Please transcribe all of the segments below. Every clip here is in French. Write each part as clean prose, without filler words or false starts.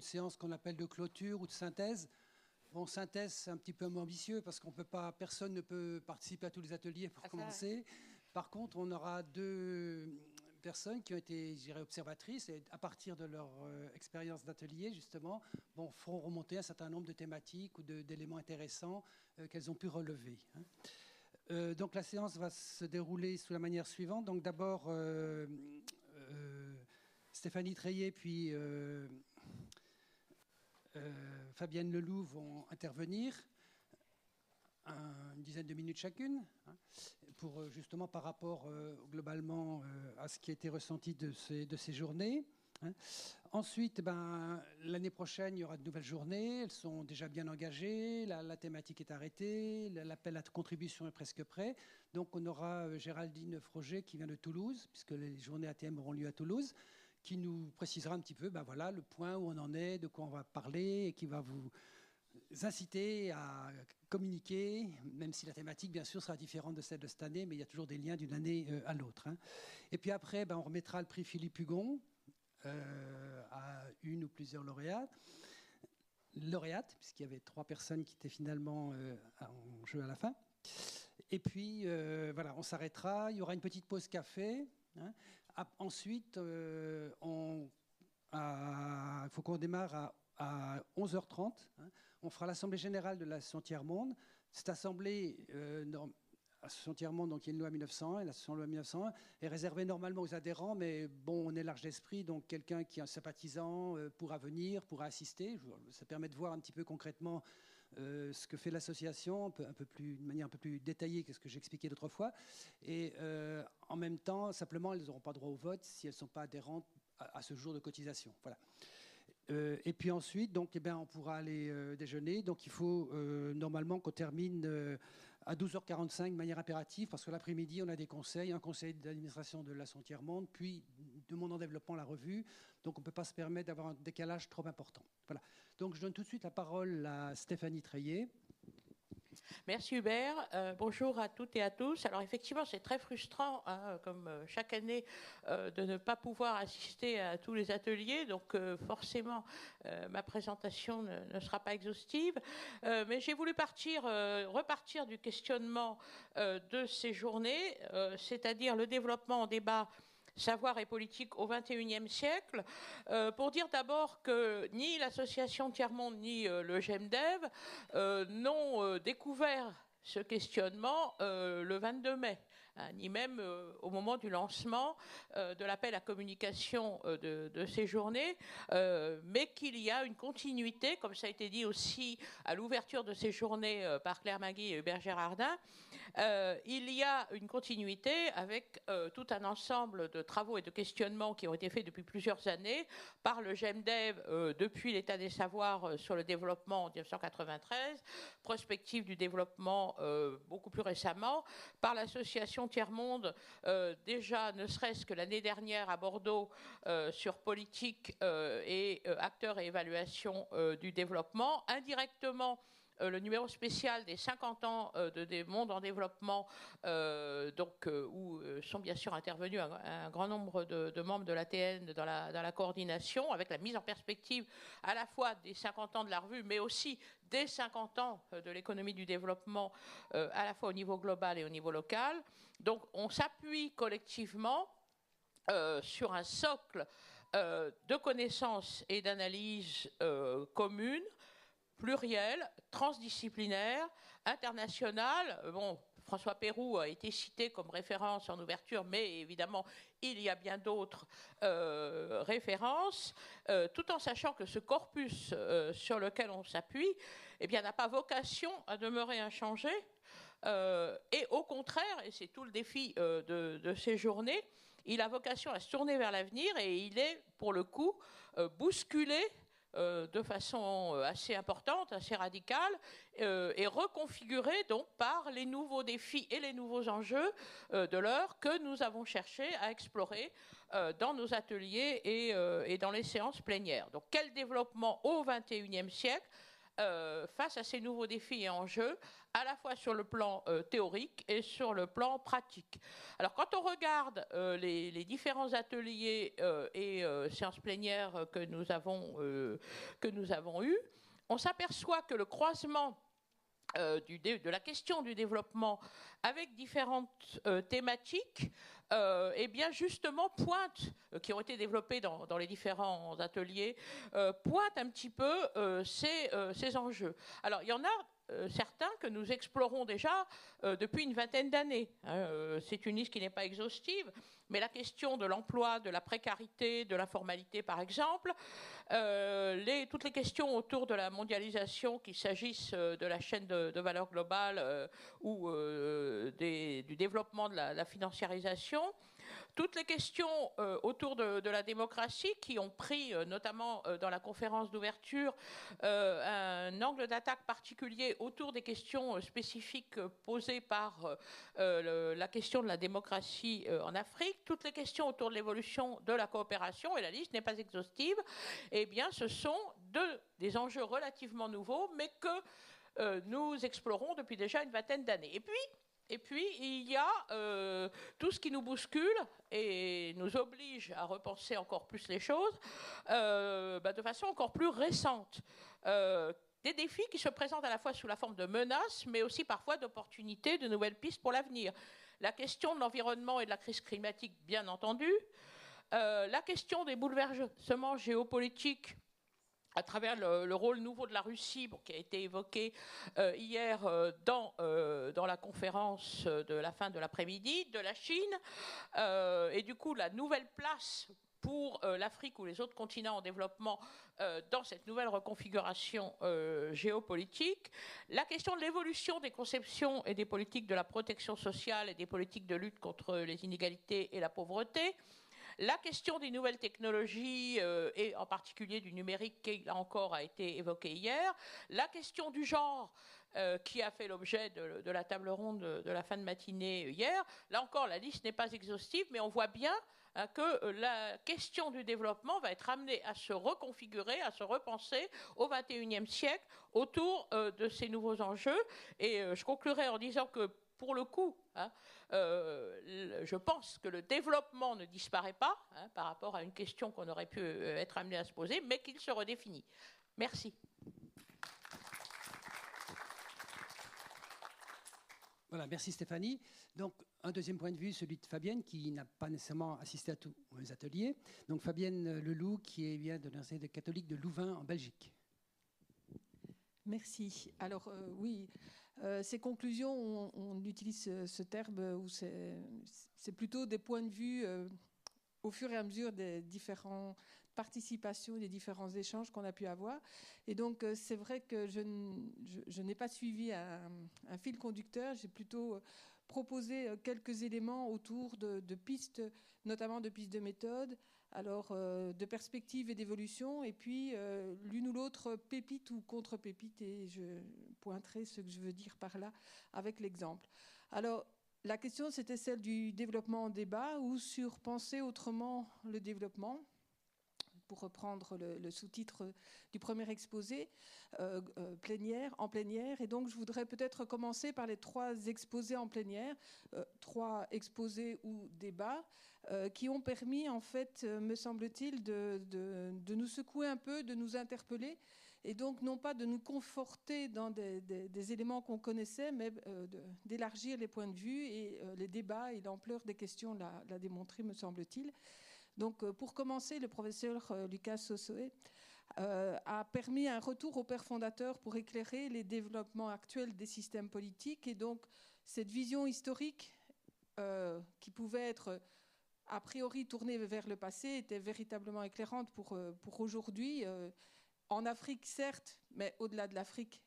une séance qu'on appelle de clôture ou de synthèse. Bon, synthèse, c'est un petit peu ambitieux parce qu'on peut pas, personne ne peut participer à tous les ateliers pour commencer. Par contre, on aura 2 personnes qui ont été, je dirais, observatrices et à partir de leur expérience d'atelier, justement, bon, feront remonter un certain nombre de thématiques ou d'éléments intéressants qu'elles ont pu relever. Donc la séance va se dérouler sous la manière suivante. Donc d'abord, Stéphanie Treillet puis Fabienne Leloup vont intervenir, une dizaine de minutes chacune, pour justement par rapport globalement à ce qui a été ressenti de ces journées. Ensuite, l'année prochaine, il y aura de nouvelles journées. Elles sont déjà bien engagées. La thématique est arrêtée. L'appel à contribution est presque prêt. Donc, on aura Géraldine Froger qui vient de Toulouse, puisque les journées ATM auront lieu à Toulouse, qui nous précisera un petit peu voilà, le point où on en est, de quoi on va parler, et qui va vous inciter à communiquer, même si la thématique, bien sûr, sera différente de celle de cette année, mais il y a toujours des liens d'une année à l'autre. Et puis après, on remettra le prix Philippe Hugon à une ou plusieurs lauréates, puisqu'il y avait 3 personnes qui étaient finalement en jeu à la fin. Et puis, voilà, on s'arrêtera. Il y aura une petite pause café. Ensuite, il faut qu'on démarre à 11h30. On fera l'Assemblée générale de l'Association Tiers-Monde. Cette assemblée, Association Tiers-Monde, donc il y a une loi 1901, et l'association loi 1901 est réservée normalement aux adhérents, mais bon, on est large d'esprit, donc quelqu'un qui est un sympathisant pourra venir, pourra assister. Ça permet de voir un petit peu concrètement ce que fait l'association, de manière un peu plus détaillée que ce que j'expliquais l'autre fois. Et en même temps, simplement, elles n'auront pas droit au vote si elles ne sont pas adhérentes à ce jour de cotisation. Voilà. Et puis ensuite, donc, on pourra aller déjeuner. Donc il faut normalement qu'on termine à 12h45 de manière impérative, parce que l'après-midi, on a des conseils, un conseil d'administration de l'Association Tiers-Monde, puis de Monde en Développement, la revue. Donc on ne peut pas se permettre d'avoir un décalage trop important. Voilà. Donc je donne tout de suite la parole à Stéphanie Treillet. Merci Hubert. Bonjour à toutes et à tous. Alors effectivement, c'est très frustrant, comme chaque année, de ne pas pouvoir assister à tous les ateliers. Donc forcément, ma présentation ne sera pas exhaustive. Mais j'ai voulu repartir du questionnement de ces journées, c'est-à-dire le développement en débat savoir et politique au XXIe siècle, pour dire d'abord que ni l'association Tiers-Monde ni le GEMDEV n'ont découvert ce questionnement le 22 mai, ni même au moment du lancement de l'appel à communication de ces journées, mais qu'il y a une continuité, comme ça a été dit aussi à l'ouverture de ces journées par Claire Magui et Hubert Gérardin. Il y a une continuité avec tout un ensemble de travaux et de questionnements qui ont été faits depuis plusieurs années par le GEMDEV depuis l'état des savoirs sur le développement en 1993, prospective du développement beaucoup plus récemment, par l'association Tiers-Monde déjà ne serait-ce que l'année dernière à Bordeaux sur politique et acteurs et évaluation du développement, indirectement le numéro spécial des 50 ans des mondes en développement, où sont bien sûr intervenus un grand nombre de membres de l'ATN dans la coordination, avec la mise en perspective à la fois des 50 ans de la revue, mais aussi des 50 ans de l'économie du développement, à la fois au niveau global et au niveau local. Donc on s'appuie collectivement sur un socle de connaissances et d'analyses communes, pluriel, transdisciplinaire, international. Bon, François Pérou a été cité comme référence en ouverture, mais évidemment, il y a bien d'autres références, tout en sachant que ce corpus sur lequel on s'appuie n'a pas vocation à demeurer inchangé, et au contraire, et c'est tout le défi de ces journées, il a vocation à se tourner vers l'avenir et il est, pour le coup, bousculé de façon assez importante, assez radicale, et reconfiguré donc par les nouveaux défis et les nouveaux enjeux de l'heure que nous avons cherché à explorer dans nos ateliers et dans les séances plénières. Donc quel développement au XXIe siècle face à ces nouveaux défis et enjeux, à la fois sur le plan théorique et sur le plan pratique. Alors, quand on regarde les différents ateliers et séances plénières que nous avons eus, on s'aperçoit que le croisement de la question du développement avec différentes thématiques, eh bien justement qui ont été développées dans les différents ateliers, pointent un petit peu ces enjeux. Alors il y en a certains que nous explorons déjà depuis une vingtaine d'années. C'est une liste qui n'est pas exhaustive, mais la question de l'emploi, de la précarité, de l'informalité par exemple, toutes les questions autour de la mondialisation, qu'il s'agisse de la chaîne de valeur globale ou du développement de la financiarisation, toutes les questions autour de la démocratie qui ont pris, notamment dans la conférence d'ouverture, un angle d'attaque particulier autour des questions spécifiques posées par la question de la démocratie en Afrique, toutes les questions autour de l'évolution de la coopération, et la liste n'est pas exhaustive, eh bien ce sont des enjeux relativement nouveaux, mais que nous explorons depuis déjà une vingtaine d'années. Et puis, il y a tout ce qui nous bouscule et nous oblige à repenser encore plus les choses de façon encore plus récente. Des défis qui se présentent à la fois sous la forme de menaces, mais aussi parfois d'opportunités, de nouvelles pistes pour l'avenir. La question de l'environnement et de la crise climatique, bien entendu. La question des bouleversements géopolitiques à travers le rôle nouveau de la Russie, qui a été évoqué hier dans la conférence de la fin de l'après-midi, de la Chine, et du coup la nouvelle place pour l'Afrique ou les autres continents en développement dans cette nouvelle reconfiguration géopolitique, la question de l'évolution des conceptions et des politiques de la protection sociale et des politiques de lutte contre les inégalités et la pauvreté, la question des nouvelles technologies et en particulier du numérique qui, là encore, a été évoquée hier. La question du genre qui a fait l'objet de la table ronde de la fin de matinée hier. Là encore, la liste n'est pas exhaustive, mais on voit bien que la question du développement va être amenée à se reconfigurer, à se repenser au XXIe siècle autour de ces nouveaux enjeux. Et je conclurai en disant que pour le coup, je pense que le développement ne disparaît pas par rapport à une question qu'on aurait pu être amené à se poser, mais qu'il se redéfinit. Merci. Voilà, merci Stéphanie. Donc, un deuxième point de vue, celui de Fabienne, qui n'a pas nécessairement assisté à tous les ateliers. Donc, Fabienne Leloup, qui vient de l'Université catholique de Louvain, en Belgique. Merci. Alors, oui, ces conclusions, on utilise ce terme où c'est plutôt des points de vue au fur et à mesure des différentes participations, des différents échanges qu'on a pu avoir. Et donc, c'est vrai que je n'ai pas suivi un fil conducteur. J'ai plutôt proposé quelques éléments autour de pistes, notamment de pistes de méthode, alors de perspectives et d'évolution, et puis l'une ou l'autre pépite ou contre-pépite, et je pointerai ce que je veux dire par là avec l'exemple. Alors, la question, c'était celle du développement en débat ou sur penser autrement le développement, pour reprendre le sous-titre du premier exposé, en plénière. Et donc, je voudrais peut-être commencer par les 3 exposés en plénière, 3 exposés ou débats, qui ont permis, en fait, me semble-t-il, de nous secouer un peu, de nous interpeller, et donc non pas de nous conforter dans des éléments qu'on connaissait, mais d'élargir les points de vue, et les débats et l'ampleur des questions l'a démontré, me semble-t-il. Donc, pour commencer, le professeur Lucas Sossoé a permis un retour au père fondateur pour éclairer les développements actuels des systèmes politiques. Et donc, cette vision historique qui pouvait être a priori tournée vers le passé était véritablement éclairante pour aujourd'hui. En Afrique, certes, mais au-delà de l'Afrique.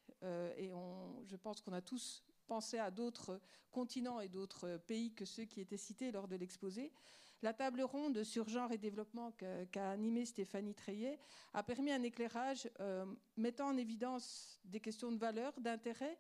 Et je pense qu'on a tous pensé à d'autres continents et d'autres pays que ceux qui étaient cités lors de l'exposé. La table ronde sur genre et développement qu'a animée Stéphanie Treillet a permis un éclairage mettant en évidence des questions de valeur, d'intérêt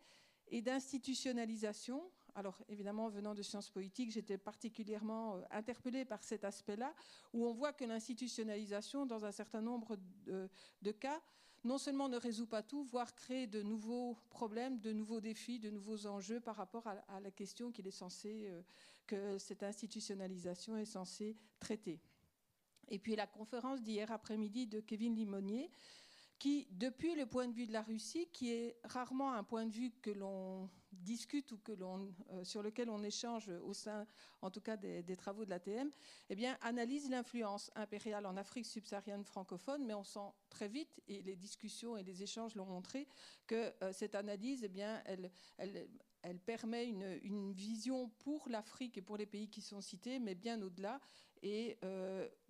et d'institutionnalisation, alors évidemment venant de sciences politiques, j'étais particulièrement interpellée par cet aspect-là, où on voit que l'institutionnalisation, dans un certain nombre de cas, non seulement ne résout pas tout, voire crée de nouveaux problèmes, de nouveaux défis, de nouveaux enjeux par rapport à la question que cette institutionnalisation est censée traiter. Et puis la conférence d'hier après-midi de Kevin Limonier, qui, depuis le point de vue de la Russie, qui est rarement un point de vue que l'on discute ou sur lequel on échange au sein, en tout cas, des travaux de l'ATM, eh bien, analyse l'influence impériale en Afrique subsaharienne francophone, mais on sent très vite, et les discussions et les échanges l'ont montré, que cette analyse, eh bien, elle permet une vision pour l'Afrique et pour les pays qui sont cités, mais bien au-delà, et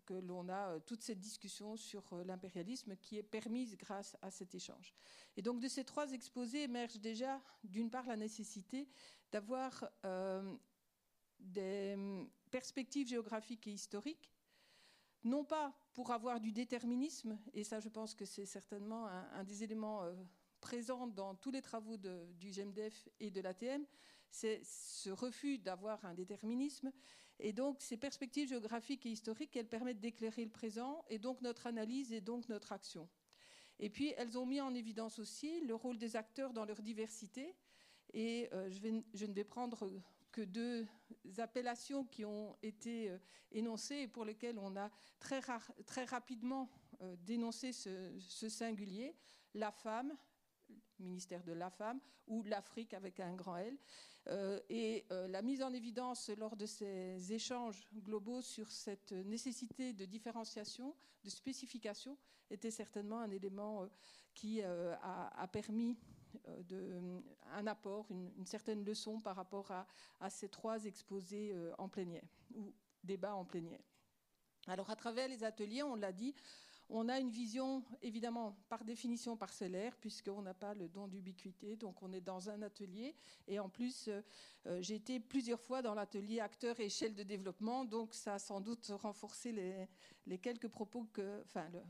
que l'on a toute cette discussion sur l'impérialisme qui est permise grâce à cet échange. Et donc de ces 3 exposés émerge déjà d'une part la nécessité d'avoir des perspectives géographiques et historiques, non pas pour avoir du déterminisme, et ça je pense que c'est certainement un des éléments présents dans tous les travaux du GEMDEF et de l'ATM, c'est ce refus d'avoir un déterminisme. Et donc, ces perspectives géographiques et historiques, elles permettent d'éclairer le présent et donc notre analyse et donc notre action. Et puis, elles ont mis en évidence aussi le rôle des acteurs dans leur diversité. Et je ne vais prendre que 2 appellations qui ont été énoncées et pour lesquelles on a très rapidement dénoncé ce singulier, la femme, le ministère de la femme, ou l'Afrique avec un grand L. La mise en évidence lors de ces échanges globaux sur cette nécessité de différenciation, de spécification, était certainement un élément qui a permis un apport, une certaine leçon par rapport à ces 3 exposés en plénière, ou débats en plénière. Alors à travers les ateliers, on l'a dit, on a une vision, évidemment, par définition parcellaire, puisqu'on n'a pas le don d'ubiquité, donc on est dans un atelier. Et en plus, j'ai été plusieurs fois dans l'atelier acteurs et échelle de développement, donc ça a sans doute renforcé les quelques propos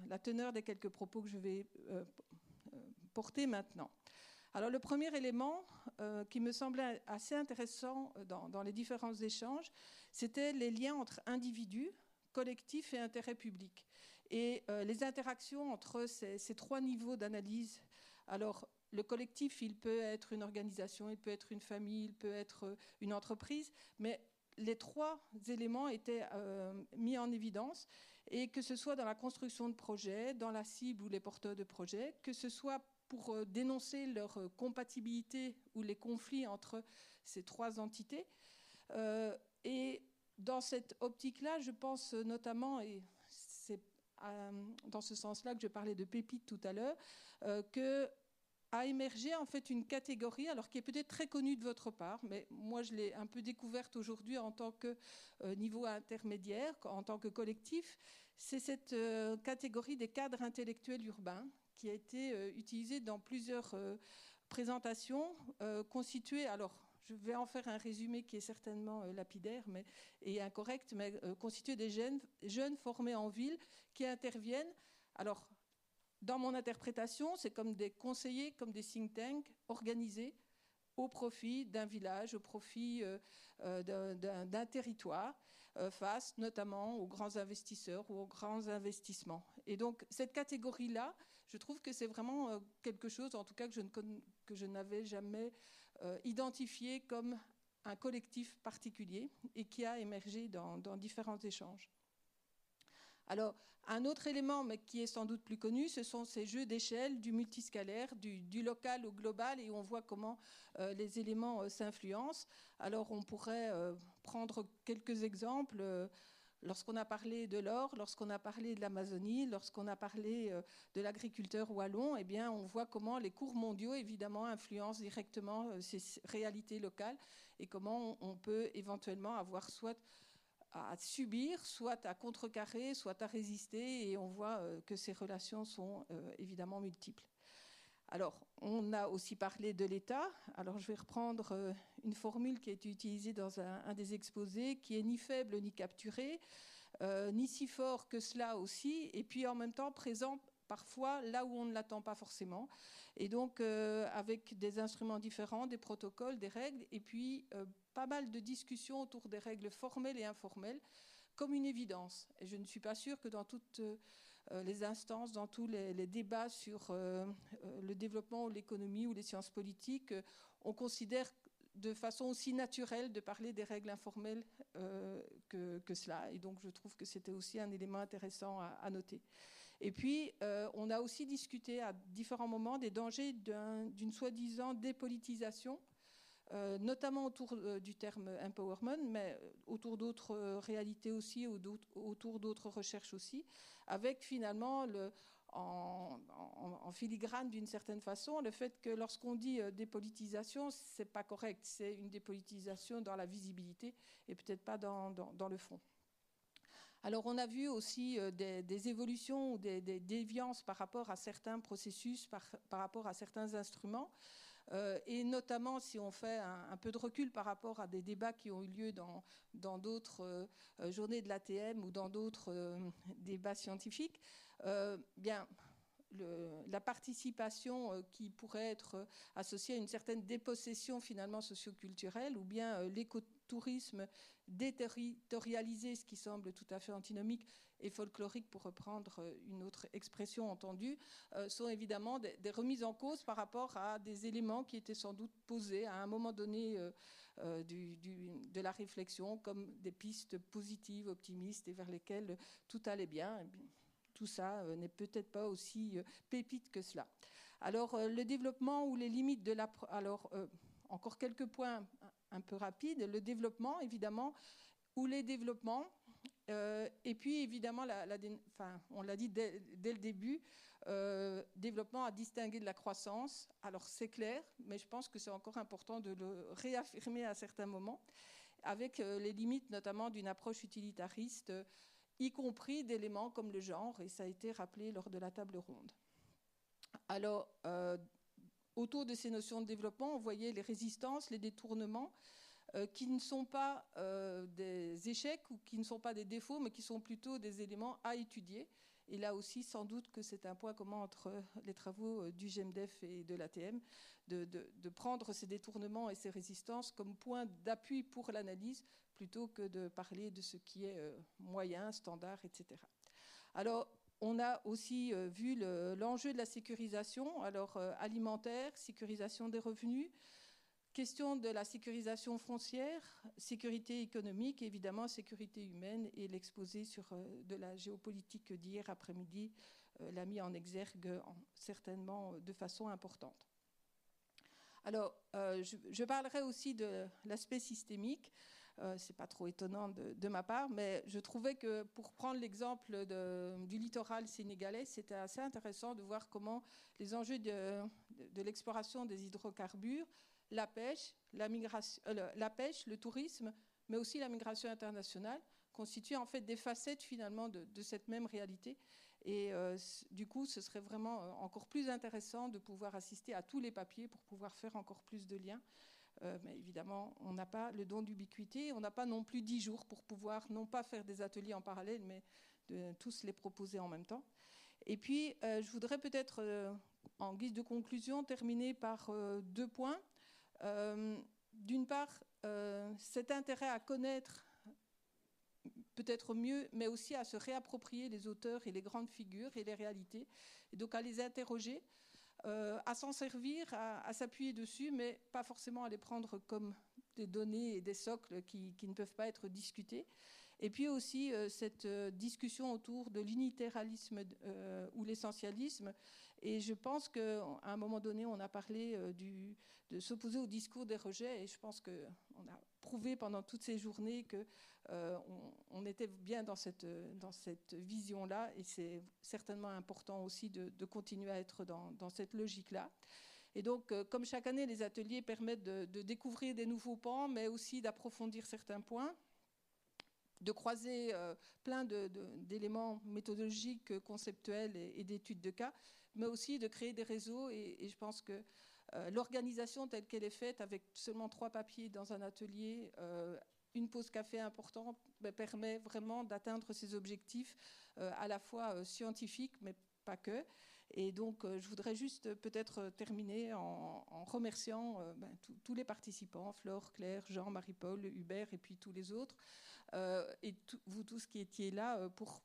la teneur des quelques propos que je vais porter maintenant. Alors le premier élément qui me semblait assez intéressant dans les différents échanges, c'était les liens entre individus, collectifs et intérêt public. Et les interactions entre ces 3 niveaux d'analyse. Alors, le collectif, il peut être une organisation, il peut être une famille, il peut être une entreprise, mais les 3 éléments étaient mis en évidence, et que ce soit dans la construction de projets, dans la cible ou les porteurs de projets, que ce soit pour dénoncer leur compatibilité ou les conflits entre ces 3 entités. Et dans cette optique-là, je pense notamment, et c'est dans ce sens-là que je parlais de pépites tout à l'heure, qu'a émergé en fait une catégorie, alors qui est peut-être très connue de votre part, mais moi je l'ai un peu découverte aujourd'hui en tant que niveau intermédiaire, en tant que collectif, c'est cette catégorie des cadres intellectuels urbains qui a été utilisée dans plusieurs présentations, constituée, alors je vais en faire un résumé qui est certainement lapidaire et incorrect, mais constitué des jeunes formés en ville qui interviennent. Alors, dans mon interprétation, c'est comme des conseillers, comme des think tanks organisés au profit d'un village, au profit d'un territoire, face notamment aux grands investisseurs ou aux grands investissements. Et donc, cette catégorie-là, je trouve que c'est vraiment quelque chose, en tout cas, que je n'avais jamais identifié comme un collectif particulier et qui a émergé dans différents échanges. Alors, un autre élément, mais qui est sans doute plus connu, ce sont ces jeux d'échelle, du multiscalaire, du local au global, et on voit comment les éléments s'influencent. Alors, on pourrait prendre quelques exemples. Lorsqu'on a parlé de l'or, lorsqu'on a parlé de l'Amazonie, lorsqu'on a parlé de l'agriculteur wallon, eh bien, on voit comment les cours mondiaux, évidemment, influencent directement ces réalités locales et comment on peut éventuellement avoir soit à subir, soit à contrecarrer, soit à résister, et on voit que ces relations sont évidemment multiples. Alors, on a aussi parlé de l'État. Alors, je vais reprendre une formule qui a été utilisée dans un des exposés, qui est ni faible ni capturé, ni si fort que cela aussi, et puis en même temps présent parfois là où on ne l'attend pas forcément. Et donc, avec des instruments différents, des protocoles, des règles, et puis pas mal de discussions autour des règles formelles et informelles, comme une évidence. Et je ne suis pas sûre que dans toutes les instances, dans tous les débats sur le développement ou l'économie ou les sciences politiques, on considère de façon aussi naturelle de parler des règles informelles que cela. Et donc, je trouve que c'était aussi un élément intéressant à noter. Et puis, on a aussi discuté à différents moments des dangers d'une soi-disant dépolitisation, notamment autour du terme empowerment, mais autour d'autres réalités aussi, ou autour d'autres recherches aussi, avec finalement en filigrane d'une certaine façon le fait que lorsqu'on dit dépolitisation, c'est pas correct, c'est une dépolitisation dans la visibilité et peut-être pas dans le fond. Alors on a vu aussi des évolutions ou des déviances par rapport à certains processus, par rapport à certains instruments. Et notamment si on fait un peu de recul par rapport à des débats qui ont eu lieu dans d'autres journées de l'ATM ou dans d'autres débats scientifiques, bien, la participation qui pourrait être associée à une certaine dépossession finalement socioculturelle, ou bien l'écotourisme déterritorialisé, ce qui semble tout à fait antinomique, et folklorique, pour reprendre une autre expression entendue, sont évidemment des remises en cause par rapport à des éléments qui étaient sans doute posés à un moment donné de la réflexion comme des pistes positives, optimistes et vers lesquelles tout allait bien. Et bien, tout ça n'est peut-être pas aussi pépite que cela. Alors, le développement ou les limites de la... Alors, encore quelques points un peu rapides. Le développement, évidemment, ou les développements. Et puis, évidemment, on l'a dit dès le début, développement à distinguer de la croissance. Alors, c'est clair, mais je pense que c'est encore important de le réaffirmer à certains moments, avec les limites notamment d'une approche utilitariste, y compris d'éléments comme le genre, et ça a été rappelé lors de la table ronde. Alors, autour de ces notions de développement, on voyait les résistances, les détournements, qui ne sont pas des échecs ou qui ne sont pas des défauts, mais qui sont plutôt des éléments à étudier. Et là aussi, sans doute que c'est un point commun entre les travaux du GEMDEF et de l'ATM, de prendre ces détournements et ces résistances comme point d'appui pour l'analyse, plutôt que de parler de ce qui est moyen, standard, etc. Alors, on a aussi vu l'enjeu de la sécurisation, alors alimentaire, sécurisation des revenus, question de la sécurisation foncière, sécurité économique, et évidemment sécurité humaine, et l'exposé sur de la géopolitique d'hier après-midi l'a mis en exergue certainement de façon importante. Alors, je parlerai aussi de l'aspect systémique. C'est pas trop étonnant de ma part, mais je trouvais que pour prendre l'exemple du littoral sénégalais, c'était assez intéressant de voir comment les enjeux de l'exploration des hydrocarbures, la pêche, le tourisme, mais aussi la migration internationale, constituent en fait des facettes finalement de cette même réalité. Et du coup, ce serait vraiment encore plus intéressant de pouvoir assister à tous les papiers pour pouvoir faire encore plus de liens. Mais évidemment, on n'a pas le don d'ubiquité, on n'a pas non plus 10 jours pour pouvoir non pas faire des ateliers en parallèle, mais de tous les proposer en même temps. Et puis, je voudrais peut-être, en guise de conclusion, terminer par 2 points. D'une part, cet intérêt à connaître peut-être mieux, mais aussi à se réapproprier les auteurs et les grandes figures et les réalités, et donc à les interroger, à s'en servir, à s'appuyer dessus, mais pas forcément à les prendre comme des données et des socles qui ne peuvent pas être discutés. Et puis aussi cette discussion autour de l'unitéralisme ou l'essentialisme. Et je pense qu'à un moment donné, on a parlé de s'opposer au discours des rejets, et je pense qu'on a prouvé pendant toutes ces journées qu'on était bien dans cette vision-là, et c'est certainement important aussi de continuer à être dans cette logique-là. Et donc, comme chaque année, les ateliers permettent de découvrir des nouveaux pans, mais aussi d'approfondir certains points, de croiser plein d'éléments méthodologiques, conceptuels et d'études de cas, mais aussi de créer des réseaux. Et je pense que l'organisation telle qu'elle est faite, avec seulement 3 papiers dans un atelier, une pause café importante, permet vraiment d'atteindre ces objectifs à la fois scientifiques, mais pas que. Et donc, je voudrais juste peut-être terminer en remerciant tous les participants, Flore, Claire, Jean, Marie-Paul, Hubert et puis tous les autres, et vous tous qui étiez là pour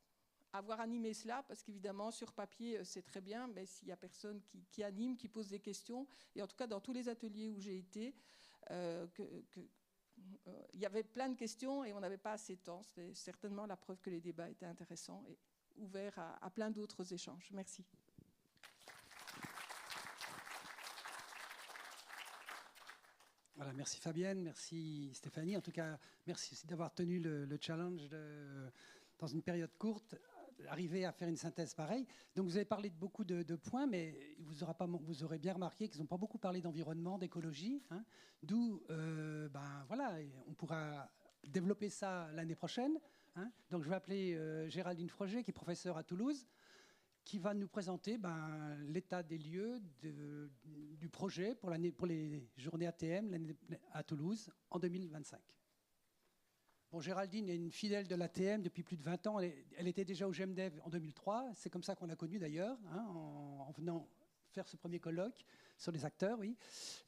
avoir animé cela, parce qu'évidemment, sur papier, c'est très bien, mais s'il n'y a personne qui anime, qui pose des questions, et en tout cas, dans tous les ateliers où j'ai été, il y avait plein de questions et on n'avait pas assez de temps. C'était certainement la preuve que les débats étaient intéressants et ouverts à plein d'autres échanges. Merci. Voilà, merci Fabienne, merci Stéphanie. En tout cas, merci aussi d'avoir tenu le challenge dans une période courte, arriver à faire une synthèse pareille. Donc vous avez parlé de beaucoup de points, mais vous aurez bien remarqué qu'ils n'ont pas beaucoup parlé d'environnement, d'écologie, hein, d'où voilà, on pourra développer ça l'année prochaine. Hein. Donc je vais appeler Géraldine Froger, qui est professeure à Toulouse, qui va nous présenter l'état des lieux du projet pour les journées ATM à Toulouse en 2025. Bon, Géraldine est une fidèle de l'ATM depuis plus de 20 ans. Elle était déjà au GEMDEV en 2003. C'est comme ça qu'on l'a connue d'ailleurs, hein, en venant faire ce premier colloque sur les acteurs, oui.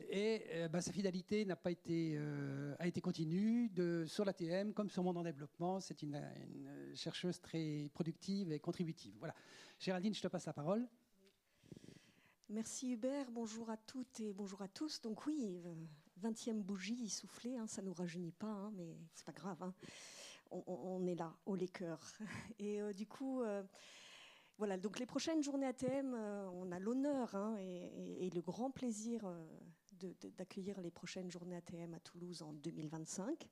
Et sa fidélité a été continue sur l'ATM comme sur Monde en développement. C'est une chercheuse très productive et contributive. Voilà. Géraldine, je te passe la parole. Merci Hubert, bonjour à toutes et bonjour à tous. Donc oui, 20e bougie soufflée, hein, ça ne nous rajeunit pas, hein, mais c'est pas grave. Hein. On est là, haut les cœurs. Et du coup, voilà, donc les prochaines journées ATM, on a l'honneur et le grand plaisir d'accueillir les prochaines journées ATM à Toulouse en 2025.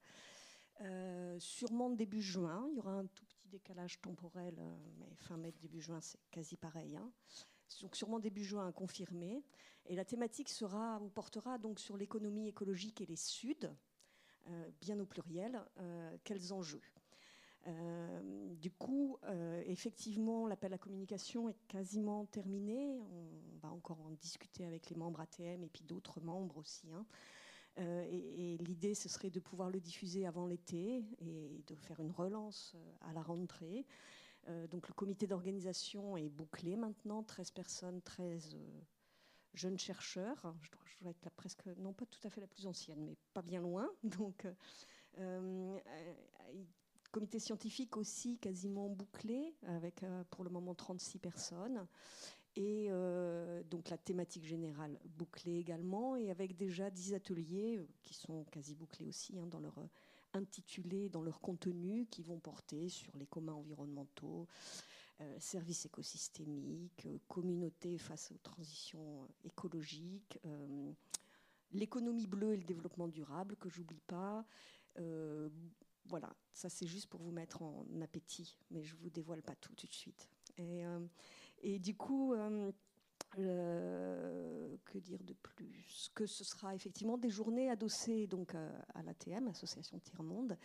Sûrement début juin, il y aura un tout petit décalage temporel, mais fin mai, début juin, c'est quasi pareil. Hein. Donc sûrement début juin à confirmer. Et la thématique portera donc sur l'économie écologique et les Suds, bien au pluriel. Quels enjeux ? Du coup, effectivement, l'appel à communication est quasiment terminé. On va encore en discuter avec les membres ATM et puis d'autres membres aussi. Hein. Et l'idée, ce serait de pouvoir le diffuser avant l'été et de faire une relance à la rentrée. Donc le comité d'organisation est bouclé maintenant, 13 personnes, 13 jeunes chercheurs. Je dois être presque, non pas tout à fait la plus ancienne, mais pas bien loin. Donc, comité scientifique aussi quasiment bouclé, avec pour le moment 36 personnes. Et donc la thématique générale bouclée également, et avec déjà 10 ateliers qui sont quasi bouclés aussi hein, dans leur intitulé, dans leur contenu, qui vont porter sur les communs environnementaux, services écosystémiques, communautés face aux transitions écologiques, l'économie bleue et le développement durable, que j'oublie pas. Voilà, ça c'est juste pour vous mettre en appétit, mais je vous dévoile pas tout de suite. Et du coup, que dire de plus ? Que ce sera effectivement des journées adossées donc à l'ATM, Association Tiers-Monde,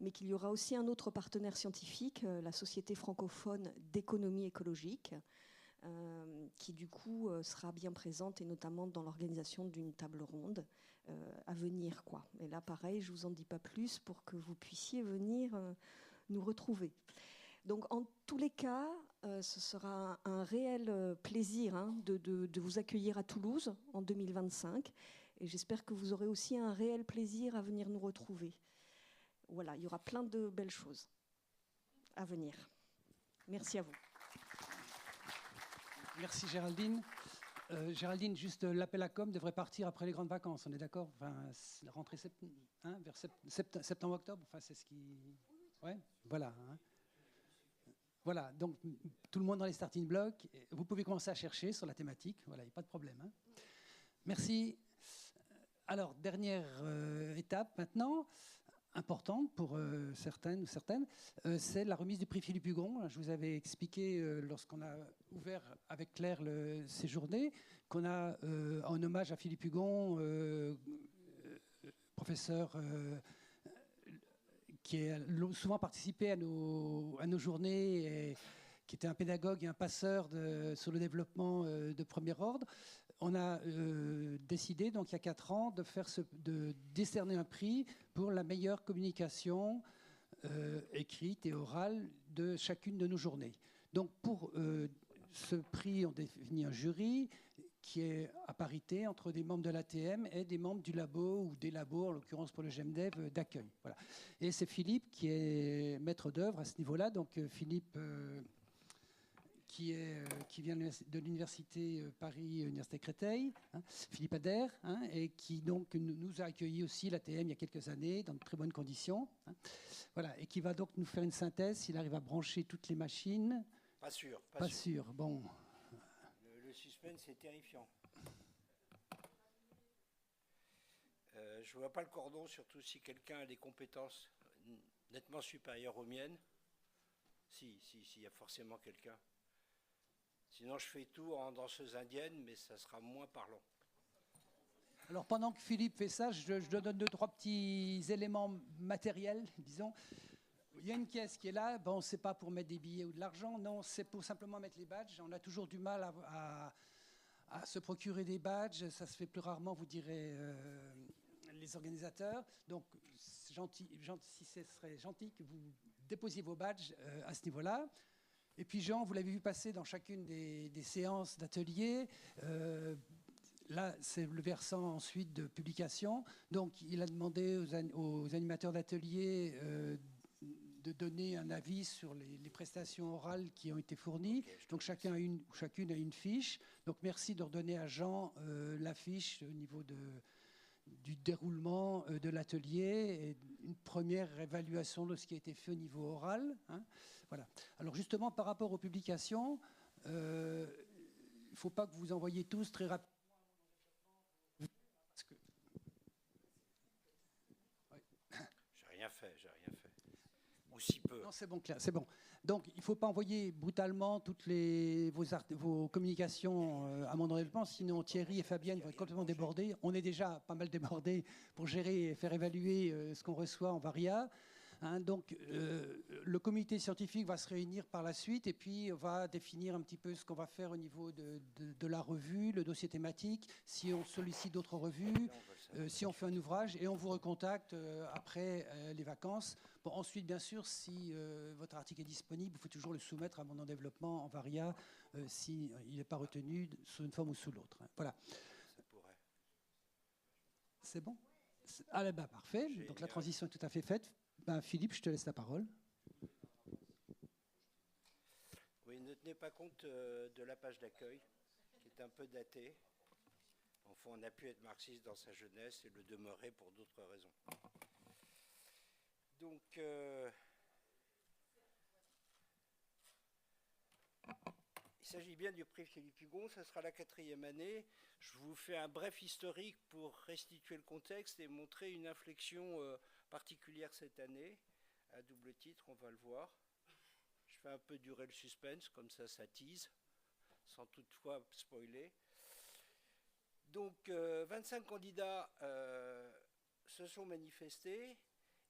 mais qu'il y aura aussi un autre partenaire scientifique, la Société francophone d'économie écologique, qui du coup sera bien présente et notamment dans l'organisation d'une table ronde à venir, quoi. Et là, pareil, je vous en dis pas plus pour que vous puissiez venir nous retrouver. Donc, en tous les cas, ce sera un réel plaisir hein, de vous accueillir à Toulouse en 2025. Et j'espère que vous aurez aussi un réel plaisir à venir nous retrouver. Voilà, il y aura plein de belles choses à venir. Merci à vous. Merci Géraldine. Géraldine, juste l'appel à com devrait partir après les grandes vacances, on est d'accord ? Enfin, la rentrée vers septembre-octobre, enfin, c'est ce qui... Ouais, voilà. Hein. Voilà, donc tout le monde dans les starting blocks. Vous pouvez commencer à chercher sur la thématique, voilà, il n'y a pas de problème. Hein. Merci. Alors, dernière étape maintenant, importante pour certaines ou certaines, c'est la remise du prix Philippe Hugon. Je vous avais expliqué lorsqu'on a ouvert avec Claire ces journées qu'on a, en hommage à Philippe Hugon, professeur qui a souvent participé à nos journées, et qui était un pédagogue et un passeur sur le développement de premier ordre. On a décidé, donc il y a 4 ans, de décerner un prix pour la meilleure communication écrite et orale de chacune de nos journées. Donc pour ce prix, on définit un jury qui est à parité entre des membres de l'ATM et des membres du labo ou des labos, en l'occurrence pour le GEMDEV, d'accueil. Voilà. Et c'est Philippe qui est maître d'œuvre à ce niveau-là. Donc Philippe, qui vient de l'université Paris Université Créteil, hein, Philippe Adair, hein, et qui donc nous a accueillis aussi l'ATM il y a quelques années dans de très bonnes conditions. Hein. Voilà, et qui va donc nous faire une synthèse s'il arrive à brancher toutes les machines. Pas sûr. Pas sûr. Bon. Le suspense est terrifiant. Je ne vois pas le cordon, surtout si quelqu'un a des compétences nettement supérieures aux miennes. Si, il y a forcément quelqu'un. Sinon, je fais tout en danseuse indienne, mais ça sera moins parlant. Alors, pendant que Philippe fait ça, je donne 2-3 petits éléments matériels, disons. Il y a une caisse qui est là. Bon, c'est pas pour mettre des billets ou de l'argent. Non, c'est pour simplement mettre les badges. On a toujours du mal à se procurer des badges. Ça se fait plus rarement, vous direz, les organisateurs. Donc, si ce serait gentil que vous déposiez vos badges à ce niveau-là. Et puis Jean, vous l'avez vu passer dans chacune des séances d'atelier. Là, c'est le versant ensuite de publication. Donc, il a demandé aux animateurs d'atelier de donner un avis sur les prestations orales qui ont été fournies. Donc, chacune a une fiche. Donc, merci de redonner à Jean la fiche au niveau du déroulement de l'atelier et une première évaluation de ce qui a été fait au niveau oral. Hein. Voilà. Alors justement, par rapport aux publications, il ne faut pas que vous envoyiez tous très rapidement. Parce que... ouais. J'ai rien fait. Ou si peu. Non, c'est bon, Claire, c'est bon. Donc, il ne faut pas envoyer brutalement toutes vos communications à mon développement, sinon Thierry et Fabienne vont être complètement débordés. On est déjà pas mal débordés pour gérer et faire évaluer ce qu'on reçoit en Varia. Hein, donc, le comité scientifique va se réunir par la suite et puis va définir un petit peu ce qu'on va faire au niveau de la revue, le dossier thématique, si on sollicite d'autres revues, si on fait un ouvrage, et on vous recontacte après les vacances. Bon, ensuite, bien sûr, si votre article est disponible, il faut toujours le soumettre à mon en-développement en Varia s'il n'est pas retenu sous une forme ou sous l'autre. Hein. Voilà. C'est bon ? Ah, bah, parfait. Donc la transition est tout à fait faite. Ben, Philippe, je te laisse la parole. Oui, ne tenez pas compte de la page d'accueil, qui est un peu datée. Enfin, on a pu être marxiste dans sa jeunesse et le demeurer pour d'autres raisons. Donc, il s'agit bien du prix Philippe Hugon, ça sera la 4e année. Je vous fais un bref historique pour restituer le contexte et montrer une inflexion particulière cette année, à double titre, on va le voir. Je fais un peu durer le suspense, comme ça tease, sans toutefois spoiler. Donc, 25 candidats se sont manifestés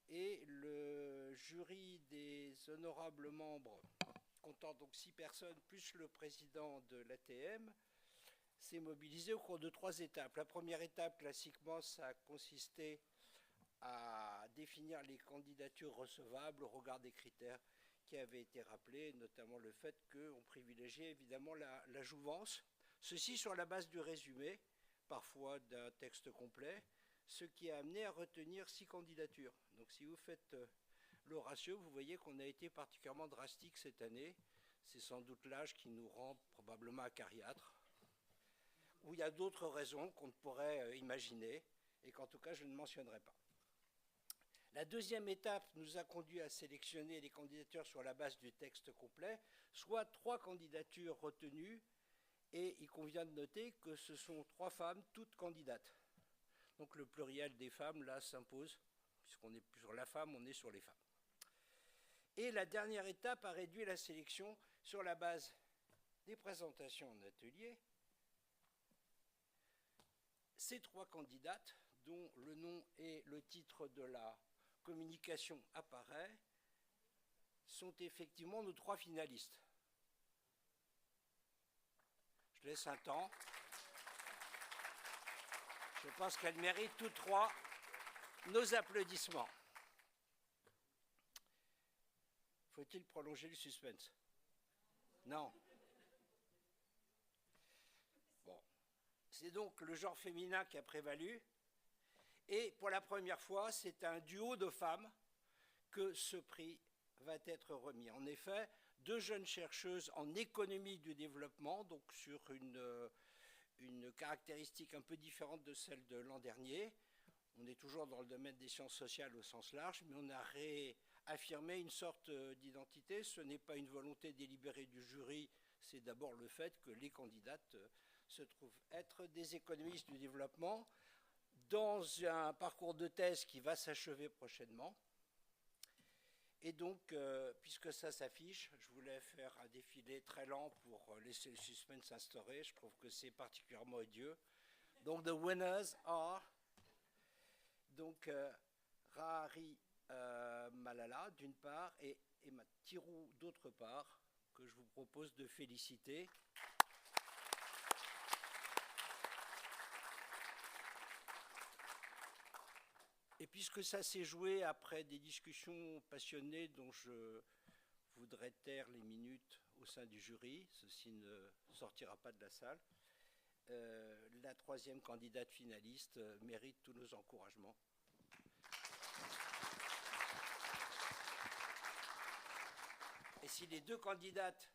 et le jury des honorables membres, comptant donc 6 personnes, plus le président de l'ATM, s'est mobilisé au cours de 3 étapes. La première étape, classiquement, ça a consisté à définir les candidatures recevables au regard des critères qui avaient été rappelés, notamment le fait qu'on privilégiait évidemment la jouvence, ceci sur la base du résumé, parfois d'un texte complet, ce qui a amené à retenir 6 candidatures. Donc si vous faites le ratio, vous voyez qu'on a été particulièrement drastique cette année. C'est sans doute l'âge qui nous rend probablement acariâtres, où il y a d'autres raisons qu'on ne pourrait imaginer, et qu'en tout cas je ne mentionnerai pas. La deuxième étape nous a conduit à sélectionner les candidatures sur la base du texte complet, soit 3 candidatures retenues, et il convient de noter que ce sont 3 femmes, toutes candidates. Donc le pluriel des femmes, là, s'impose, puisqu'on n'est plus sur la femme, on est sur les femmes. Et la dernière étape a réduit la sélection sur la base des présentations en atelier. Ces 3 candidates, dont le nom et le titre de la communication apparaît, sont effectivement nos 3 finalistes. Je laisse un temps. Je pense qu'elles méritent toutes 3 nos applaudissements. Faut-il prolonger le suspense? Non. C'est donc le genre féminin qui a prévalu. Et pour la première fois, c'est un duo de femmes que ce prix va être remis. En effet, 2 jeunes chercheuses en économie du développement, donc sur une caractéristique un peu différente de celle de l'an dernier. On est toujours dans le domaine des sciences sociales au sens large, mais on a réaffirmé une sorte d'identité. Ce n'est pas une volonté délibérée du jury, c'est d'abord le fait que les candidates se trouvent être des économistes du développement dans un parcours de thèse qui va s'achever prochainement. Et donc, puisque ça s'affiche, je voulais faire un défilé très lent pour laisser le suspense s'instaurer. Je trouve que c'est particulièrement odieux. Donc, the winners are donc Rahari Malala d'une part et Emma Tirou d'autre part, que je vous propose de féliciter. Et puisque ça s'est joué après des discussions passionnées dont je voudrais taire les minutes au sein du jury, ceci ne sortira pas de la salle, la 3e candidate finaliste mérite tous nos encouragements. Et si les 2 candidates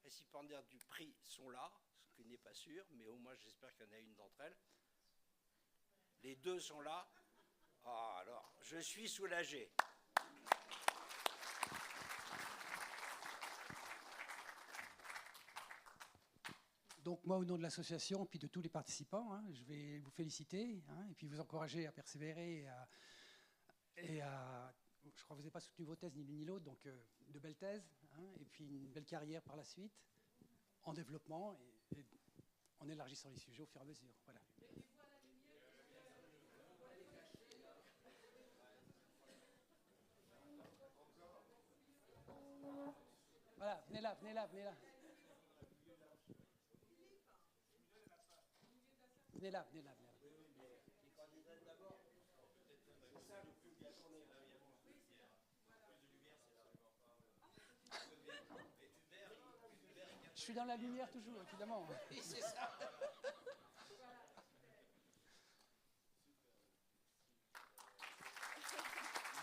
récipiendaires du prix sont là, ce qui n'est pas sûr, mais au moins j'espère qu'il y en a une d'entre elles, les 2 sont là. Ah, alors, je suis soulagé. Donc moi, au nom de l'association, puis de tous les participants, je vais vous féliciter et puis vous encourager à persévérer et à je crois que vous n'avez pas soutenu vos thèses ni l'une ni l'autre, donc de belles thèses et puis une belle carrière par la suite, en développement et en élargissant les sujets au fur et à mesure. Voilà. Voilà, venez là. Venez là. Je suis dans la lumière toujours, évidemment. Oui, c'est ça.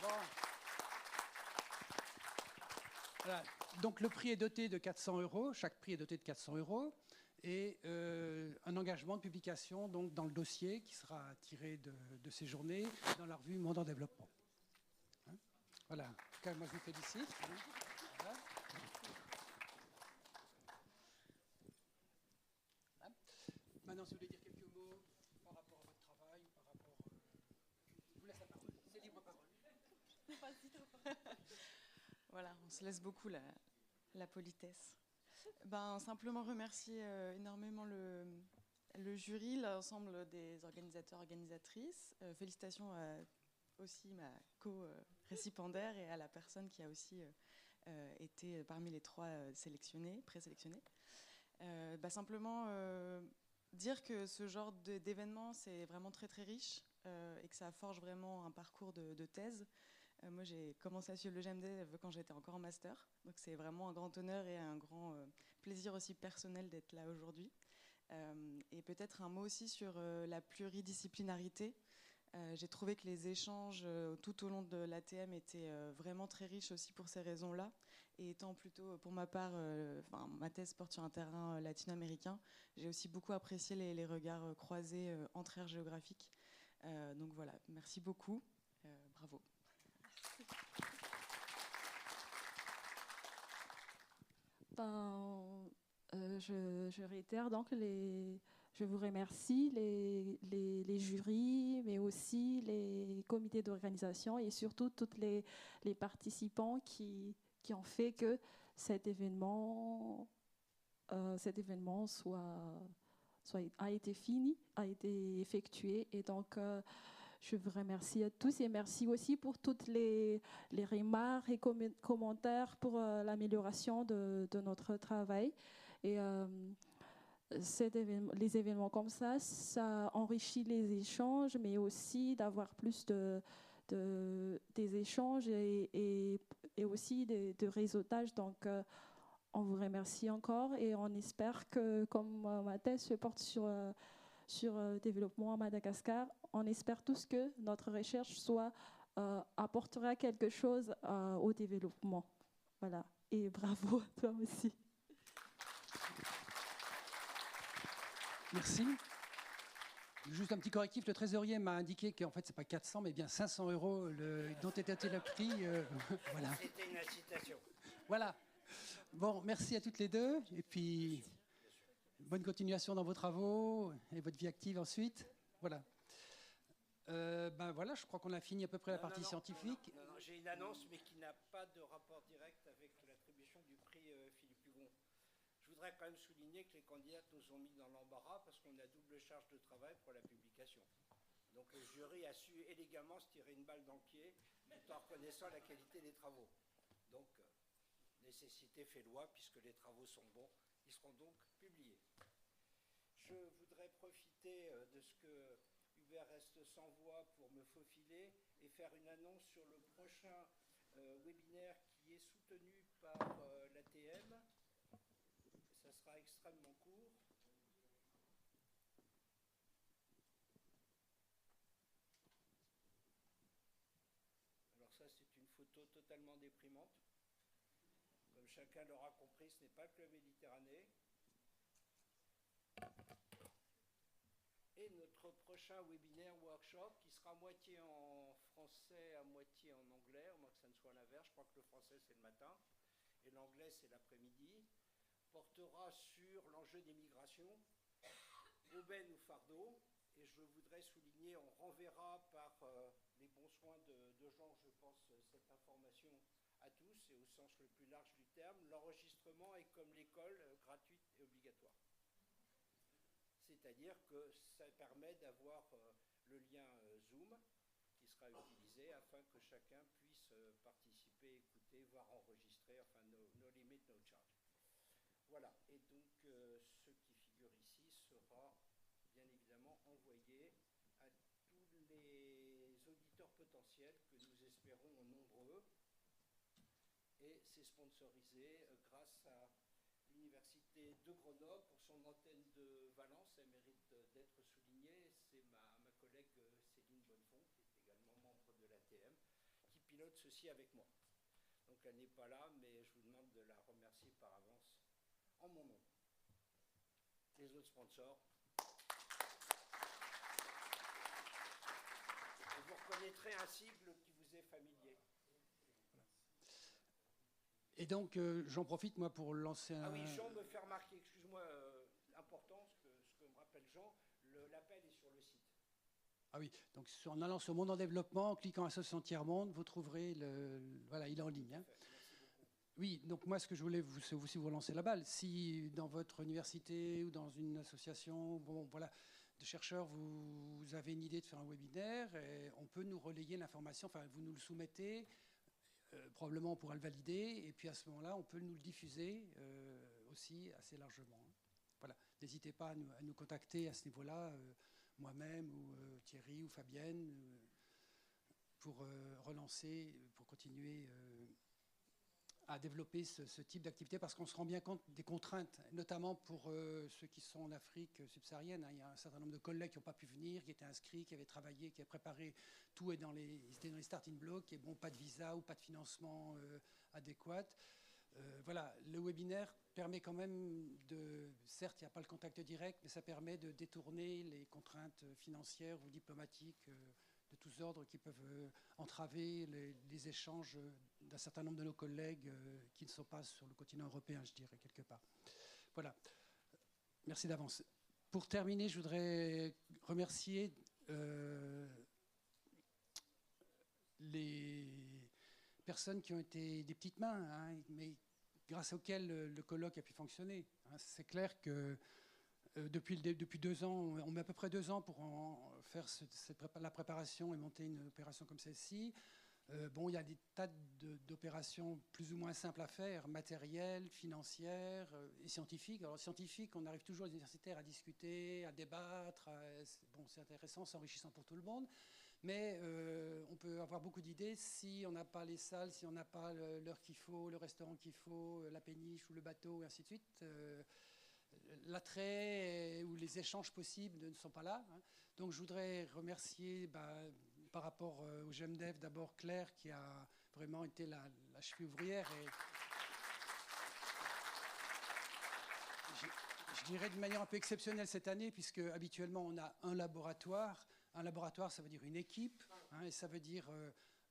Bon. Voilà. Donc le prix est doté de 400 €. Chaque prix est doté de 400 € et un engagement de publication donc dans le dossier qui sera tiré de ces journées dans la revue Monde en développement. Voilà. En tout cas, moi je vous félicite. Voilà. Maintenant, si vous voulez dire quelques mots par rapport à votre travail ou par rapport... Je vous laisse la parole. C'est libre parole. Voilà, on se laisse beaucoup la politesse. Simplement remercier énormément le jury, l'ensemble des organisateurs, organisatrices. Félicitations à aussi ma co-récipiendaire et à la personne qui a aussi été parmi les 3 présélectionnés. Simplement dire que ce genre d'événement, c'est vraiment très très riche et que ça forge vraiment un parcours de thèse. Moi, j'ai commencé à suivre le GMD quand j'étais encore en master. Donc, c'est vraiment un grand honneur et un grand plaisir aussi personnel d'être là aujourd'hui. Et peut-être un mot aussi sur la pluridisciplinarité. J'ai trouvé que les échanges tout au long de l'ATM étaient vraiment très riches aussi pour ces raisons-là. Et étant plutôt, pour ma part, ma thèse porte sur un terrain latino-américain, j'ai aussi beaucoup apprécié les regards croisés entre aires géographiques. Donc voilà, merci beaucoup. Bravo. Je réitère donc je vous remercie les jurys, mais aussi les comités d'organisation et surtout tous les participants qui ont fait que cet événement a été fini, a été effectué. Et donc, je vous remercie à tous et merci aussi pour toutes les remarques et commentaires pour l'amélioration de notre travail. Et les événements comme ça enrichit les échanges, mais aussi d'avoir plus des échanges et aussi de réseautage. Donc, on vous remercie encore et on espère que, comme ma thèse se porte sur sur le développement à Madagascar. On espère tous que notre recherche apportera quelque chose au développement. Voilà. Et bravo à toi aussi. Merci. Juste un petit correctif, le trésorier m'a indiqué qu'en fait, ce n'est pas 400, mais bien 500 € dont était le prix. Voilà. C'était une incitation. Voilà. Bon, merci à toutes les deux. Et puis, bonne continuation dans vos travaux et votre vie active ensuite. Voilà. Voilà, je crois qu'on a fini à peu près la partie scientifique. Non, j'ai une annonce, mais qui n'a pas de rapport direct avec l'attribution du prix Philippe Hugon. Je voudrais quand même souligner que les candidates nous ont mis dans l'embarras parce qu'on a double charge de travail pour la publication. Donc le jury a su élégamment se tirer une balle dans le pied tout en reconnaissant la qualité des travaux. Donc, nécessité fait loi, puisque les travaux sont bons, ils seront donc publiés. Je voudrais profiter de ce que Hubert reste sans voix pour me faufiler et faire une annonce sur le prochain webinaire qui est soutenu par l'ATM. Ça sera extrêmement court. Alors ça, c'est une photo totalement déprimante. Comme chacun l'aura compris, ce n'est pas le Club Méditerranée. Et notre prochain webinaire workshop, qui sera à moitié en français, à moitié en anglais, au moins que ça ne soit l'inverse, je crois que le français c'est le matin, et l'anglais c'est l'après-midi, portera sur l'enjeu des migrations, aubaine ou fardeau, et je voudrais souligner, on renverra par les bons soins de Jean, je pense, cette information à tous, et au sens le plus large du terme, l'enregistrement est comme l'école, gratuite et obligatoire. C'est-à-dire que ça permet d'avoir le lien Zoom qui sera utilisé afin que chacun puisse participer, écouter, voire enregistrer, enfin no limit, no charge. Voilà, et donc ce qui figure ici sera bien évidemment envoyé à tous les auditeurs potentiels que nous espérons nombreux, et c'est sponsorisé grâce à l'Université de Grenoble pour son antenne de Valence. Elle mérite d'être soulignée. C'est ma collègue Céline Bonnefond, qui est également membre de l'ATM, qui pilote ceci avec moi. Donc elle n'est pas là, mais je vous demande de la remercier par avance en mon nom. Les autres sponsors. Et vous reconnaîtrez un sigle qui vous est familier. Et donc, j'en profite, moi, pour lancer un... Ah oui, Jean me fait remarquer, excuse-moi, important, ce que me rappelle Jean, l'appel est sur le site. Ah oui, donc en allant sur Monde en développement, en cliquant Association Tiers-Monde, vous trouverez voilà, il est en ligne. Hein. Oui, donc moi, ce que je voulais c'est aussi vous relancer la balle. Si dans votre université ou dans une association, de chercheurs, vous avez une idée de faire un webinaire, on peut nous relayer l'information, enfin, vous nous le soumettez, probablement on pourra le valider, et puis à ce moment-là, on peut nous le diffuser aussi assez largement. Hein. Voilà, n'hésitez pas à nous contacter à ce niveau-là, moi-même ou Thierry ou Fabienne, pour relancer, pour continuer à développer ce type d'activité, parce qu'on se rend bien compte des contraintes, notamment pour ceux qui sont en Afrique subsaharienne. Hein. Il y a un certain nombre de collègues qui n'ont pas pu venir, qui étaient inscrits, qui avaient travaillé, qui avaient préparé tout, et ils étaient dans les starting blocks, et bon, pas de visa ou pas de financement adéquat. Voilà, le webinaire permet quand même certes, il n'y a pas le contact direct, mais ça permet de détourner les contraintes financières ou diplomatiques de tous ordres qui peuvent entraver les échanges d'un certain nombre de nos collègues qui ne sont pas sur le continent européen, je dirais, quelque part. Voilà. Merci d'avance. Pour terminer, je voudrais remercier les personnes qui ont été des petites mains, hein, mais grâce auxquelles le colloque a pu fonctionner. Hein. C'est clair que depuis 2 ans, on met à peu près 2 ans pour faire la préparation et monter une opération comme celle-ci. Il y a des tas d'opérations plus ou moins simples à faire, matérielles, financières et scientifiques. Alors scientifiques, on arrive toujours aux universitaires à discuter, à débattre. C'est intéressant, c'est enrichissant pour tout le monde. Mais on peut avoir beaucoup d'idées si on n'a pas les salles, si on n'a pas l'heure qu'il faut, le restaurant qu'il faut, la péniche ou le bateau, et ainsi de suite. l'attrait ou les échanges possibles ne sont pas là. Hein. Donc je voudrais remercier par rapport au GEMDEF d'abord Claire qui a vraiment été la cheville ouvrière et je dirais de manière un peu exceptionnelle cette année puisque habituellement on a un laboratoire. Un laboratoire, ça veut dire une équipe, hein, et ça veut dire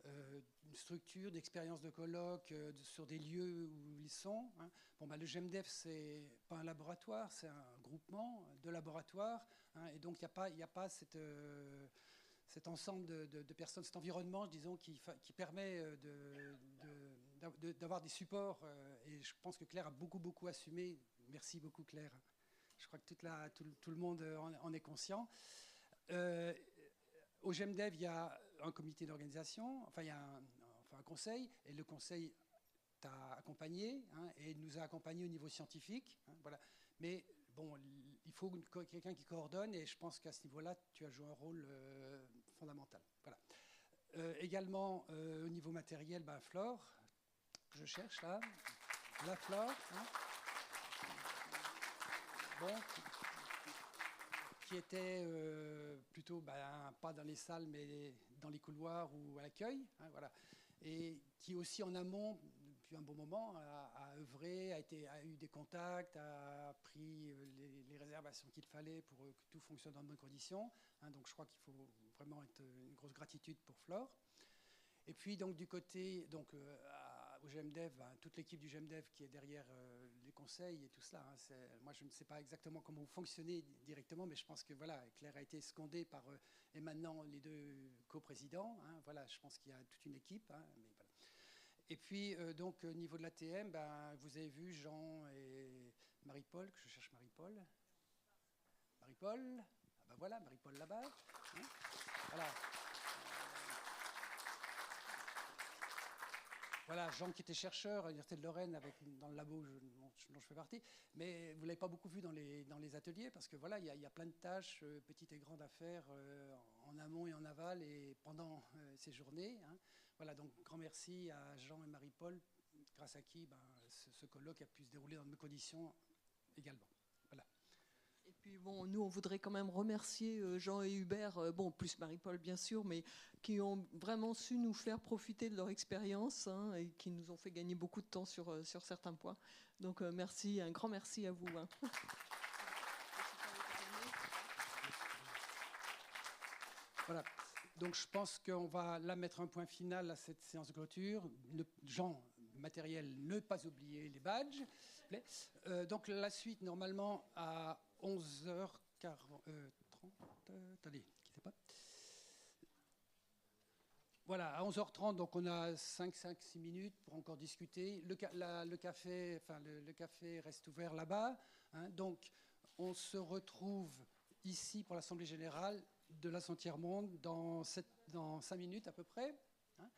une structure d'expérience de colloque sur des lieux où ils sont. Hein. Bon, le GEMDEF, c'est pas un laboratoire, c'est un groupement de laboratoires, hein, et donc il n'y a pas cet ensemble de personnes, cet environnement, disons, qui permet d'avoir des supports. Et je pense que Claire a beaucoup assumé. Merci beaucoup, Claire. Je crois que tout le monde en est conscient. Au GEMDEF, il y a un comité d'organisation, enfin il y a un conseil, et le conseil t'a accompagné, hein, et nous a accompagnés au niveau scientifique. Hein, voilà. Mais bon, il faut quelqu'un qui coordonne, et je pense qu'à ce niveau-là, tu as joué un rôle fondamental. Voilà. Également, au niveau matériel, Flore, que je cherche là, la Flore. Hein. Bon, qui était plutôt pas dans les salles, mais dans les couloirs ou à l'accueil, hein, voilà. Et qui aussi en amont, depuis un bon moment, a œuvré, a eu des contacts, a pris les réservations qu'il fallait pour que tout fonctionne dans de bonnes conditions. Hein, donc je crois qu'il faut vraiment être une grosse gratitude pour Flore. Et puis donc du côté, au GEMDEF, toute l'équipe du GEMDEF qui est derrière les conseils et tout cela. Hein, moi, je ne sais pas exactement comment vous fonctionnez directement, mais je pense que voilà, Claire a été secondée par et maintenant les deux coprésidents. Hein, voilà, je pense qu'il y a toute une équipe. Hein, mais voilà. Et puis donc au niveau de l'ATM, vous avez vu Jean et Marie-Paul, que je cherche Marie-Paul. Marie-Paul, voilà, Marie-Paul là-bas. Hein, voilà. Voilà, Jean qui était chercheur à l'Université de Lorraine dans le labo dont je fais partie, mais vous ne l'avez pas beaucoup vu dans les ateliers parce que voilà, il y a plein de tâches petites et grandes à faire en amont et en aval et pendant ces journées. Hein. Voilà, donc grand merci à Jean et Marie-Paul, grâce à qui ce colloque a pu se dérouler dans de bonnes conditions également. Voilà. Et puis bon, nous on voudrait quand même remercier Jean et Hubert, plus Marie-Paul bien sûr, mais qui ont vraiment su nous faire profiter de leur expérience, hein, et qui nous ont fait gagner beaucoup de temps sur certains points. Donc merci, un grand merci à vous. Hein. Voilà. Donc je pense qu'on va là mettre un point final à cette séance de clôture. Jean, matériel, ne pas oublier les badges. Donc la suite, normalement, à 11h30. Attendez, quittez pas. Voilà, à 11h30, donc on a 5-6 minutes pour encore discuter. Le café reste ouvert là-bas. Hein, donc on se retrouve ici pour l'Assemblée générale de la Saint-Tiers-Monde dans 5 minutes à peu près. Hein.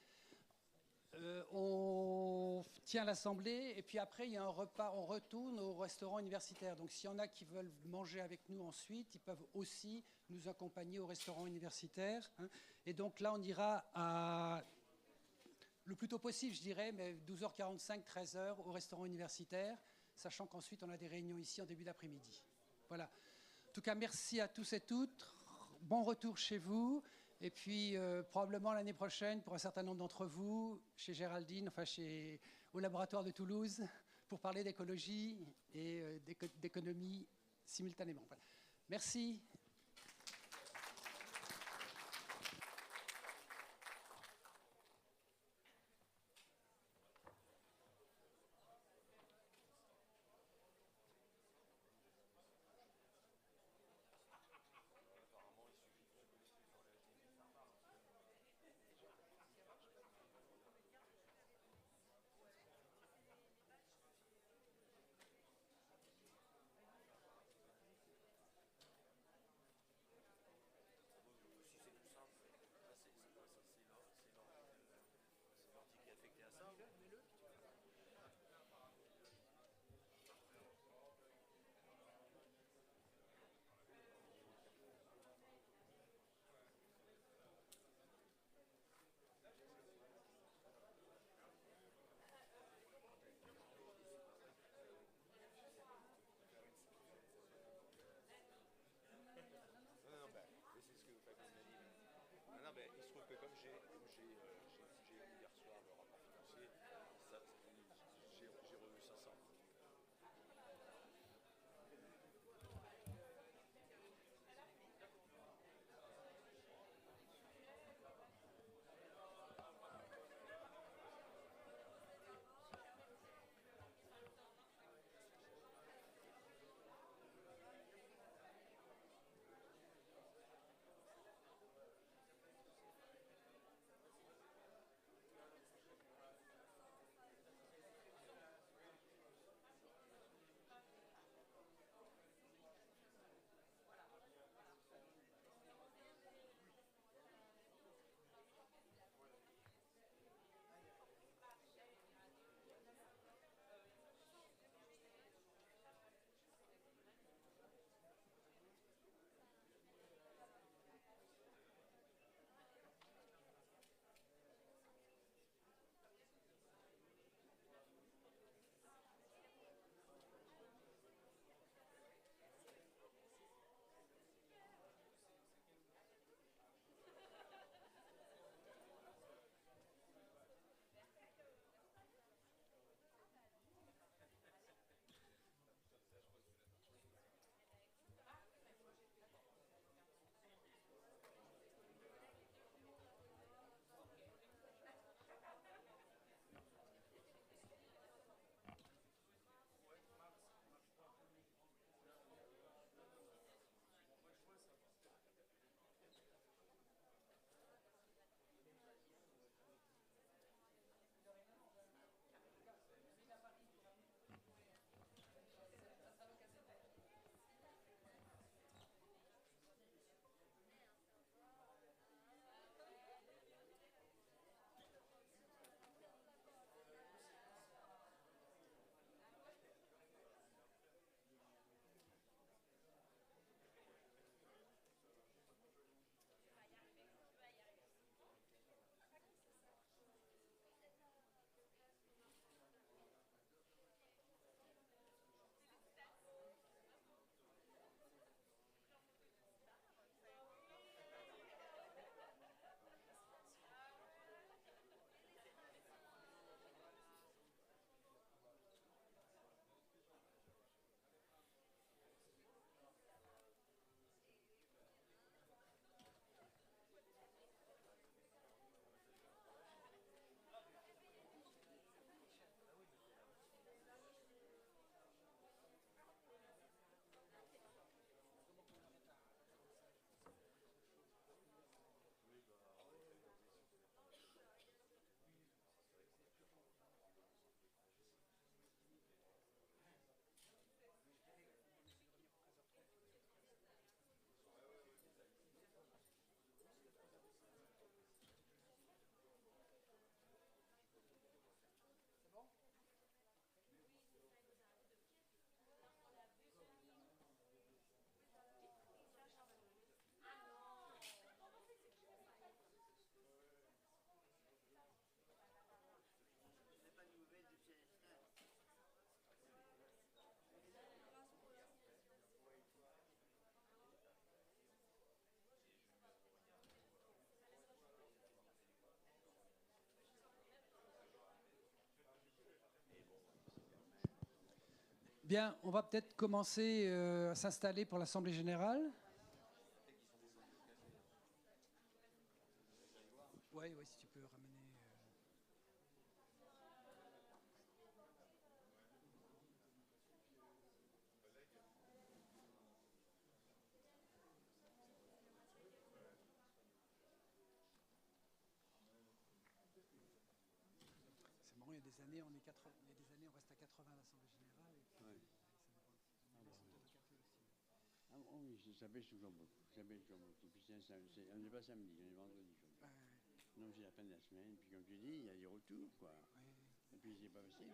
On tient l'Assemblée et puis après il y a un repas, on retourne au restaurant universitaire. Donc s'il y en a qui veulent manger avec nous ensuite, ils peuvent aussi nous accompagner au restaurant universitaire. Hein. Et donc là on ira le plus tôt possible je dirais, mais 12h45, 13h au restaurant universitaire, sachant qu'ensuite on a des réunions ici en début d'après-midi. Voilà. En tout cas merci à tous et toutes. Bon retour chez vous. Et puis, probablement l'année prochaine, pour un certain nombre d'entre vous, chez Géraldine, au laboratoire de Toulouse, pour parler d'écologie et d'économie simultanément. Voilà. Merci. Ah non, mais il se trouve que comme j'ai eu hier soir le rapport financier, j'ai revu 500. Bien, on va peut-être commencer à s'installer pour l'Assemblée générale. Oui, si tu peux ramener. C'est marrant, il y a des années, il y a des années, on reste à 80 à l'Assemblée générale. Et puis, Ouais. ça dépend. Oui, ça baisse toujours beaucoup. Ça baisse toujours beaucoup. Puis on n'est pas samedi, on est vendredi. Donc c'est la fin de la semaine. Puis comme tu dis, il y a des retours, quoi. Et puis c'est pas facile.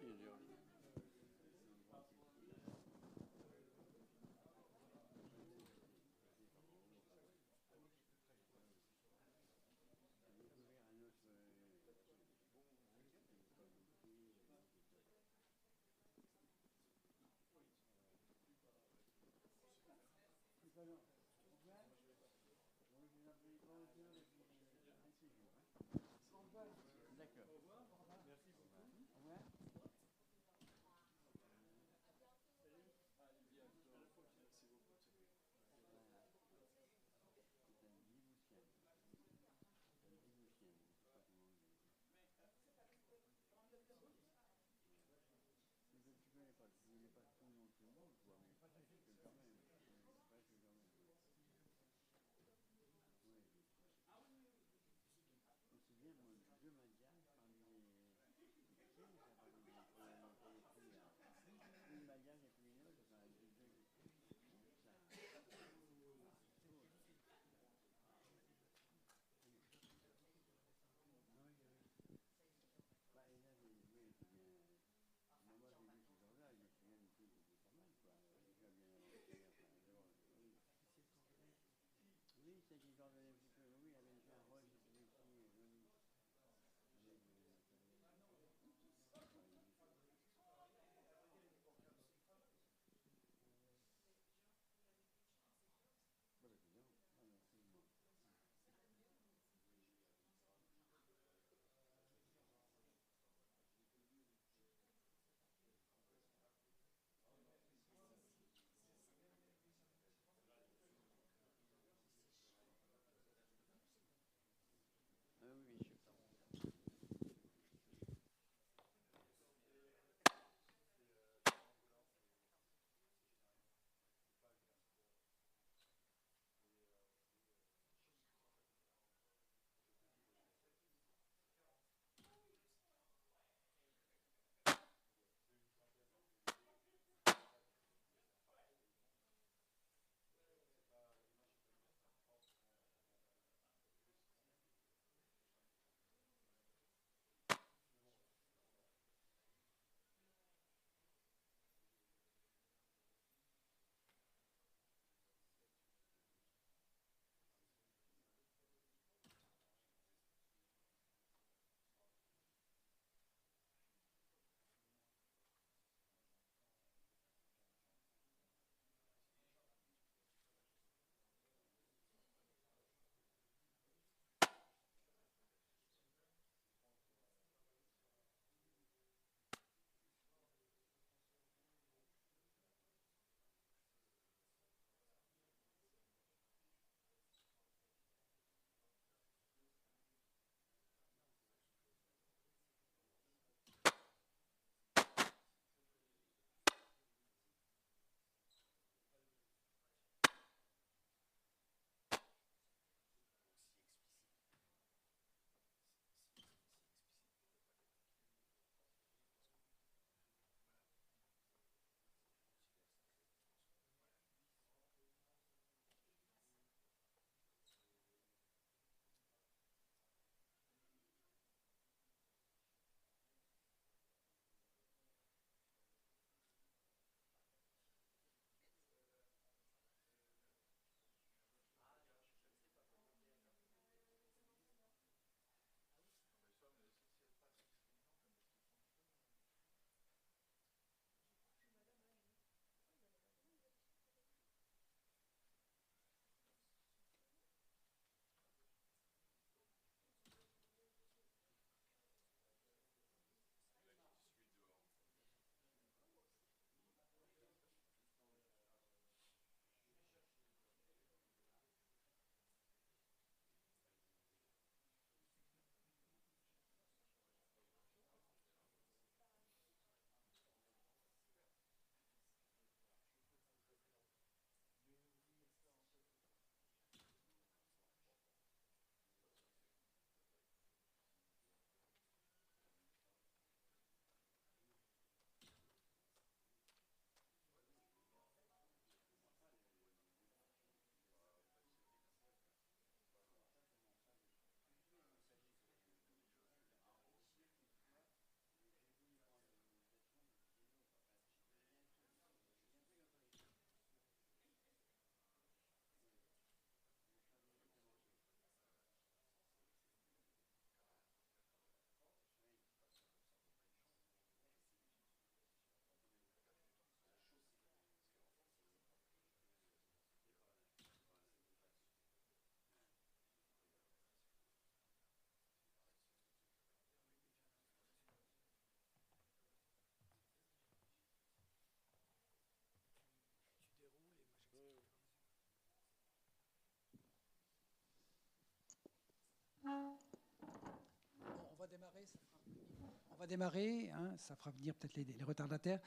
va démarrer, hein, ça fera venir peut-être les retardataires.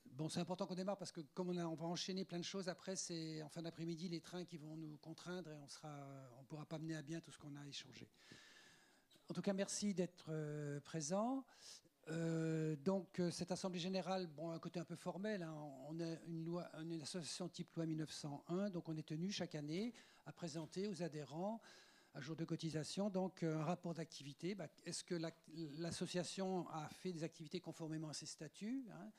Bon, c'est important qu'on démarre parce que comme on va enchaîner plein de choses, après c'est en fin d'après-midi les trains qui vont nous contraindre et on ne pourra pas mener à bien tout ce qu'on a échangé. En tout cas, merci d'être présent. Donc cette assemblée générale, bon, un côté un peu formel, hein, on a une association type loi 1901, donc on est tenu chaque année à présenter aux adhérents à jour de cotisation, donc un rapport d'activité. Est-ce que l'association a fait des activités conformément à ses statuts, hein?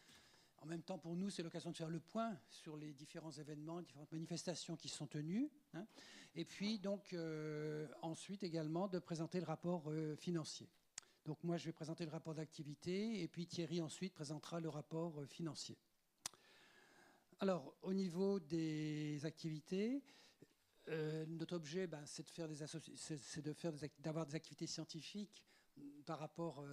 En même temps, pour nous, c'est l'occasion de faire le point sur les différents événements, différentes manifestations qui sont tenues, hein? Et puis donc ensuite également de présenter le rapport financier. Donc moi, je vais présenter le rapport d'activité et puis Thierry ensuite présentera le rapport financier. Alors, au niveau des activités, notre objet, c'est d'avoir des activités scientifiques par rapport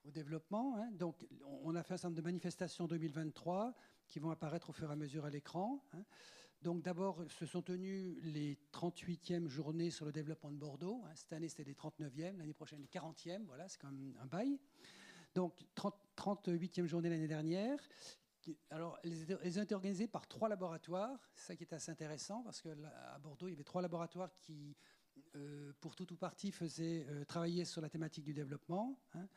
au développement, hein. Donc, on a fait un certain nombre de manifestations 2023 qui vont apparaître au fur et à mesure à l'écran, hein. Donc d'abord, se sont tenues les 38e journées sur le développement de Bordeaux. Cette année, c'était les 39e, l'année prochaine, les 40e. Voilà, c'est quand même un bail. Donc 38e journée l'année dernière. Alors, elles ont été organisées par 3 laboratoires. C'est ça qui est assez intéressant, parce qu'à Bordeaux, il y avait 3 laboratoires qui, pour tout ou partie, travaillaient sur la thématique du développement, hein.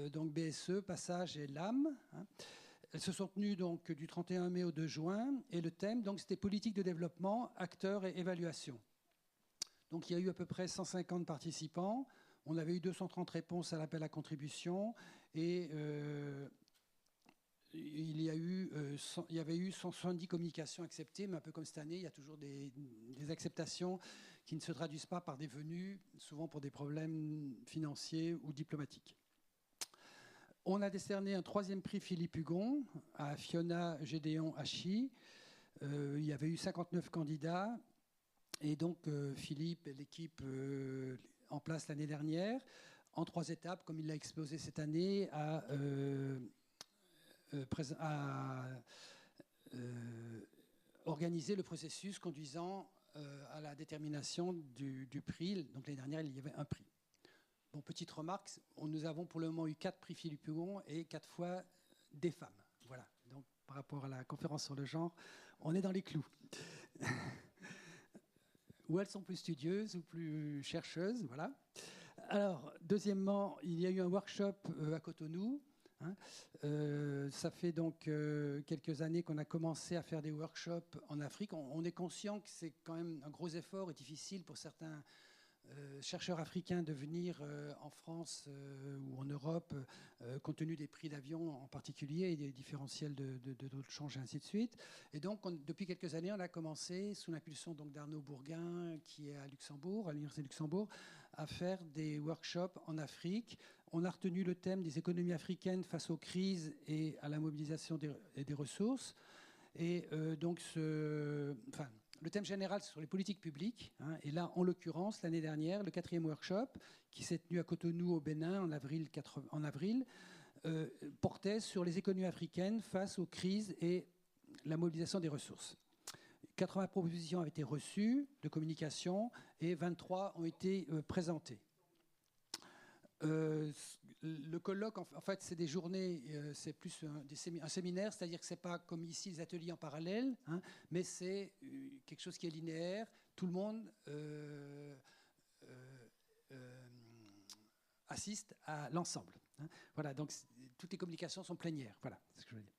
Donc BSE, Passage et LAM, hein. Elles se sont tenues donc du 31 mai au 2 juin et le thème, donc, c'était politique de développement, acteurs et évaluation. Donc il y a eu à peu près 150 participants. On avait eu 230 réponses à l'appel à contribution et il y avait eu 170 communications acceptées, mais un peu comme cette année, il y a toujours des acceptations qui ne se traduisent pas par des venues, souvent pour des problèmes financiers ou diplomatiques. On a décerné un 3e prix Philippe Hugon à Fiona Gédéon Hachi. Il y avait eu 59 candidats. Et donc, Philippe et l'équipe en place l'année dernière, en 3 étapes, comme il l'a exposé cette année, a organisé le processus conduisant à la détermination du prix. Donc, l'année dernière, il y avait un prix. Bon, petite remarque, nous avons pour le moment eu 4 prix Philippe Hugon et 4 fois des femmes. Voilà, donc par rapport à la conférence sur le genre, on est dans les clous. Ou elles sont plus studieuses ou plus chercheuses, voilà. Alors, deuxièmement, il y a eu un workshop à Cotonou, hein. Ça fait donc quelques années qu'on a commencé à faire des workshops en Afrique. On est conscient que c'est quand même un gros effort et difficile pour certains chercheurs africains de venir en France ou en Europe, compte tenu des prix d'avion en particulier et des différentiels de taux de change et ainsi de suite. Et donc, depuis quelques années, on a commencé, sous l'impulsion d'Arnaud Bourguin, qui est à Luxembourg, à l'Université de Luxembourg, à faire des workshops en Afrique. On a retenu le thème des économies africaines face aux crises et à la mobilisation des ressources. Et donc, le thème général, c'est sur les politiques publiques, hein, et là, en l'occurrence, l'année dernière, le 4e workshop, qui s'est tenu à Cotonou, au Bénin, en avril, portait sur les économies africaines face aux crises et la mobilisation des ressources. 80 propositions avaient été reçues de communication et 23 ont été présentées. Le colloque, en fait, c'est des journées, c'est plus un séminaire, c'est-à-dire que ce n'est pas comme ici les ateliers en parallèle, hein, mais c'est quelque chose qui est linéaire. Tout le monde assiste à l'ensemble, hein. Voilà, donc toutes les communications sont plénières. Voilà, c'est ce que je veux dire.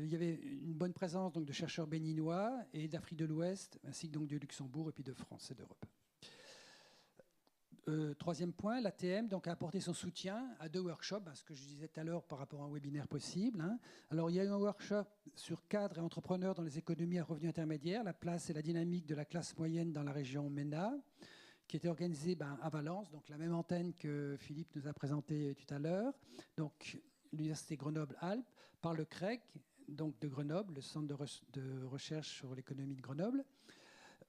Il y avait une bonne présence donc, de chercheurs béninois et d'Afrique de l'Ouest, ainsi que donc, de Luxembourg et puis de France et d'Europe. 3e point, l'ATM donc, a apporté son soutien à 2 workshops, ce que je disais tout à l'heure par rapport à un webinaire possible, hein. Alors, il y a eu un workshop sur cadres et entrepreneurs dans les économies à revenus intermédiaires, la place et la dynamique de la classe moyenne dans la région MENA, qui était organisé à Valence, donc la même antenne que Philippe nous a présenté tout à l'heure, donc l'Université Grenoble-Alpes, par le CREC, donc de Grenoble, le Centre de recherche sur l'économie de Grenoble,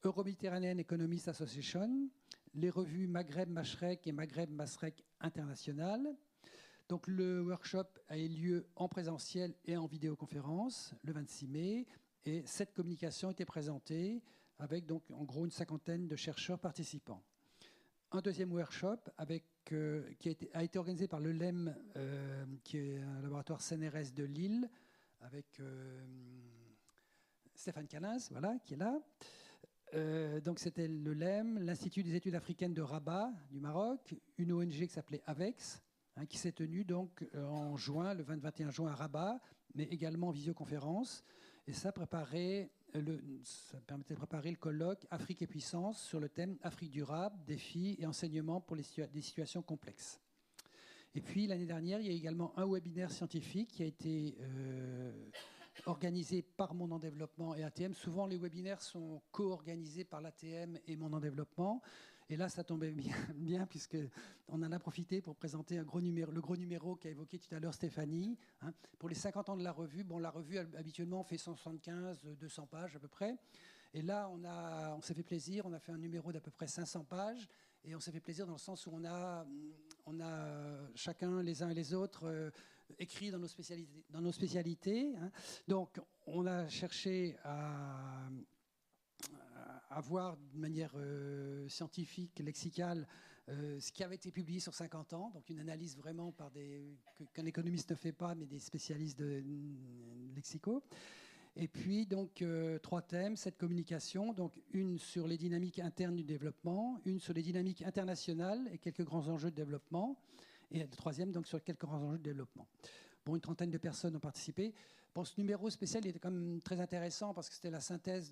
Euro-Mediterranean Economist Association, les revues Maghreb Mashrek et Maghreb Masrek International. Donc le workshop a eu lieu en présentiel et en vidéoconférence le 26 mai et 7 communications étaient présentées avec donc en gros une 50aine de chercheurs participants. Un 2e workshop avec a été organisé par le LEM, qui est un laboratoire CNRS de Lille, avec Stéphane Canins, voilà, qui est là. Donc c'était le LEM, l'Institut des études africaines de Rabat, du Maroc, une ONG qui s'appelait AVEX, qui s'est tenue donc en juin, le 20-21 juin à Rabat, mais également en visioconférence. Et ça permettait de préparer le colloque Afrique et puissance sur le thème Afrique durable, défis et enseignements pour des situations complexes. Et puis l'année dernière, il y a également un webinaire scientifique qui a été organisé par Monde en Développement et ATM. Souvent, les webinaires sont co-organisés par l'ATM et Monde en Développement. Et là, ça tombait bien puisqu'on en a profité pour présenter le gros numéro qu'a évoqué tout à l'heure Stéphanie. Pour les 50 ans de la revue, la revue, habituellement, fait 175-200 pages à peu près. Et là, on s'est fait plaisir. On a fait un numéro d'à peu près 500 pages. Et on s'est fait plaisir dans le sens où on a chacun, les uns et les autres, écrit dans nos spécialités. Donc, on a cherché à voir de manière scientifique, lexicale, ce qui avait été publié sur 50 ans, donc une analyse vraiment qu'un économiste ne fait pas, mais des spécialistes de lexicaux. Et puis, donc, 3 thèmes, cette communication, donc une sur les dynamiques internes du développement, une sur les dynamiques internationales et quelques grands enjeux de développement, et le 3e, donc, sur quelques grands enjeux de développement. Bon, une trentaine de personnes ont participé. Bon, ce numéro spécial il était quand même très intéressant parce que c'était la synthèse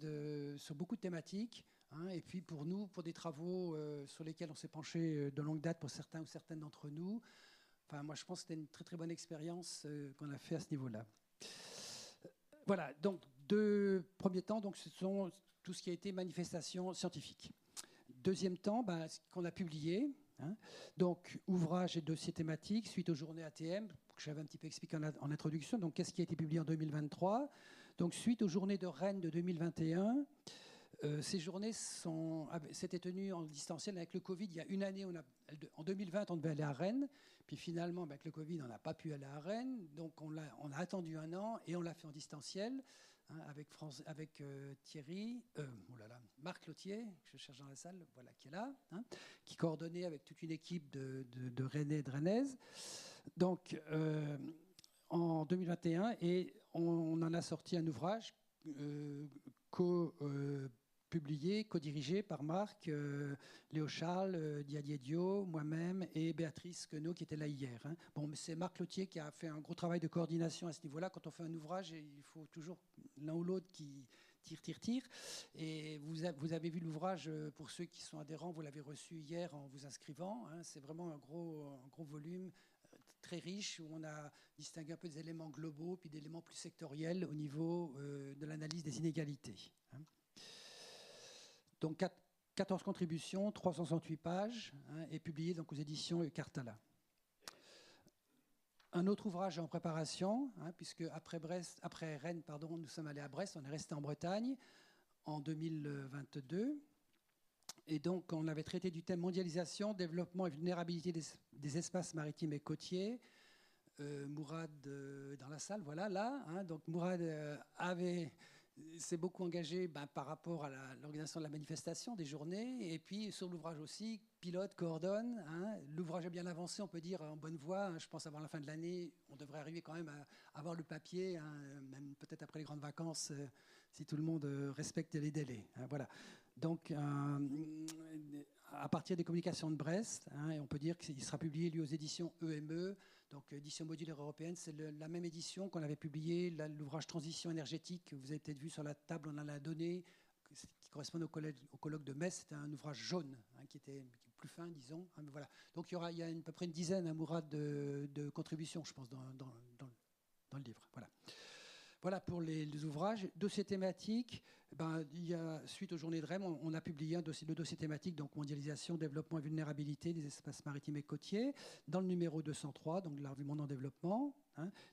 sur beaucoup de thématiques. Et puis pour nous, pour des travaux sur lesquels on s'est penché de longue date pour certains ou certaines d'entre nous, moi je pense que c'était une très très bonne expérience qu'on a fait à ce niveau-là. Voilà, donc premier temps, donc, ce sont tout ce qui a été manifestation scientifique. Deuxième temps, ce qu'on a publié. Donc, ouvrage et dossiers thématiques suite aux journées ATM, que j'avais un petit peu expliqué en introduction. Donc, qu'est-ce qui a été publié en 2023 ? Donc, suite aux journées de Rennes de 2021, ces journées s'étaient tenues en distanciel avec le Covid. Il y a une année, en 2020, on devait aller à Rennes. Puis finalement, avec le Covid, on n'a pas pu aller à Rennes. Donc, on a attendu un an et on l'a fait en distanciel. Avec Thierry, Marc Lautier, que je cherche dans la salle, voilà, qui est là, qui coordonnait avec toute une équipe de Rennais et de Rennaises. Donc, en 2021, et on en a sorti un ouvrage co-publié, co-dirigé par Marc, Léo Charles, Diadier Dio, moi-même et Béatrice Queneau qui était là hier. Bon, c'est Marc Lautier qui a fait un gros travail de coordination à ce niveau-là. Quand on fait un ouvrage, il faut toujours l'un ou l'autre qui tire. Et vous avez vu l'ouvrage, pour ceux qui sont adhérents, vous l'avez reçu hier en vous inscrivant. C'est vraiment un gros volume très riche où on a distingué un peu des éléments globaux puis des éléments plus sectoriels au niveau de l'analyse des inégalités. Donc 14 contributions, 368 pages, et publié donc aux éditions Cartala. Un autre ouvrage est en préparation, puisque après Rennes, nous sommes allés à Brest, on est resté en Bretagne en 2022. Et donc, on avait traité du thème mondialisation, développement et vulnérabilité des espaces maritimes et côtiers. Mourad dans la salle, voilà, là. Donc, Mourad s'est beaucoup engagé par rapport à l'organisation de la manifestation, des journées. Et puis, sur l'ouvrage aussi, pilote, coordonne. L'ouvrage est bien avancé, on peut dire, en bonne voie. Je pense avant la fin de l'année, on devrait arriver quand même à avoir le papier, même peut-être après les grandes vacances, si tout le monde respecte les délais. Voilà. Donc, à partir des communications de Brest, et on peut dire qu'il sera publié, lui, aux éditions EME, donc édition modulaire européenne. C'est la même édition qu'on avait publié, l'ouvrage Transition énergétique, que vous avez peut-être vu sur la table, on en a donné, qui correspond au colloque de Metz. C'était un ouvrage jaune, qui était plus fin, disons. Voilà. Donc, il y a à peu près une dizaine, Mourad, de contributions, je pense, dans le livre. Voilà. Voilà pour les ouvrages. Dossier thématique, il y a, suite aux journées de Rennes, on a publié le dossier thématique, donc mondialisation, développement et vulnérabilité des espaces maritimes et côtiers, dans le numéro 203, donc de la revue Monde en Développement.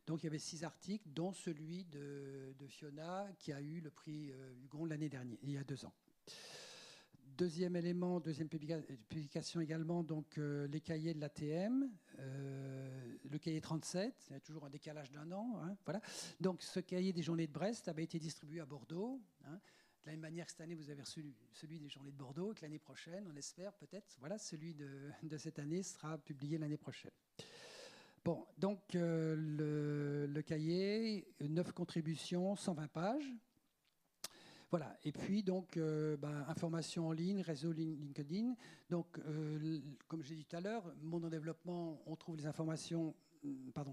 Donc il y avait 6 articles, dont celui de Fiona, qui a eu le prix Hugon l'année dernière, il y a 2 ans. Deuxième élément, deuxième publication également, donc les cahiers de l'ATM, le cahier 37, il y a toujours un décalage d'1 an. Voilà. Donc ce cahier des journées de Brest avait été distribué à Bordeaux. de la même manière que cette année, vous avez reçu celui des Journées de Bordeaux, que l'année prochaine, on espère peut-être, voilà, celui de cette année sera publié l'année prochaine. Bon, donc le cahier, 9 contributions, 120 pages. Voilà, et puis donc information en ligne, réseau LinkedIn. Donc, comme j'ai dit tout à l'heure, Monde en Développement, on trouve les informations.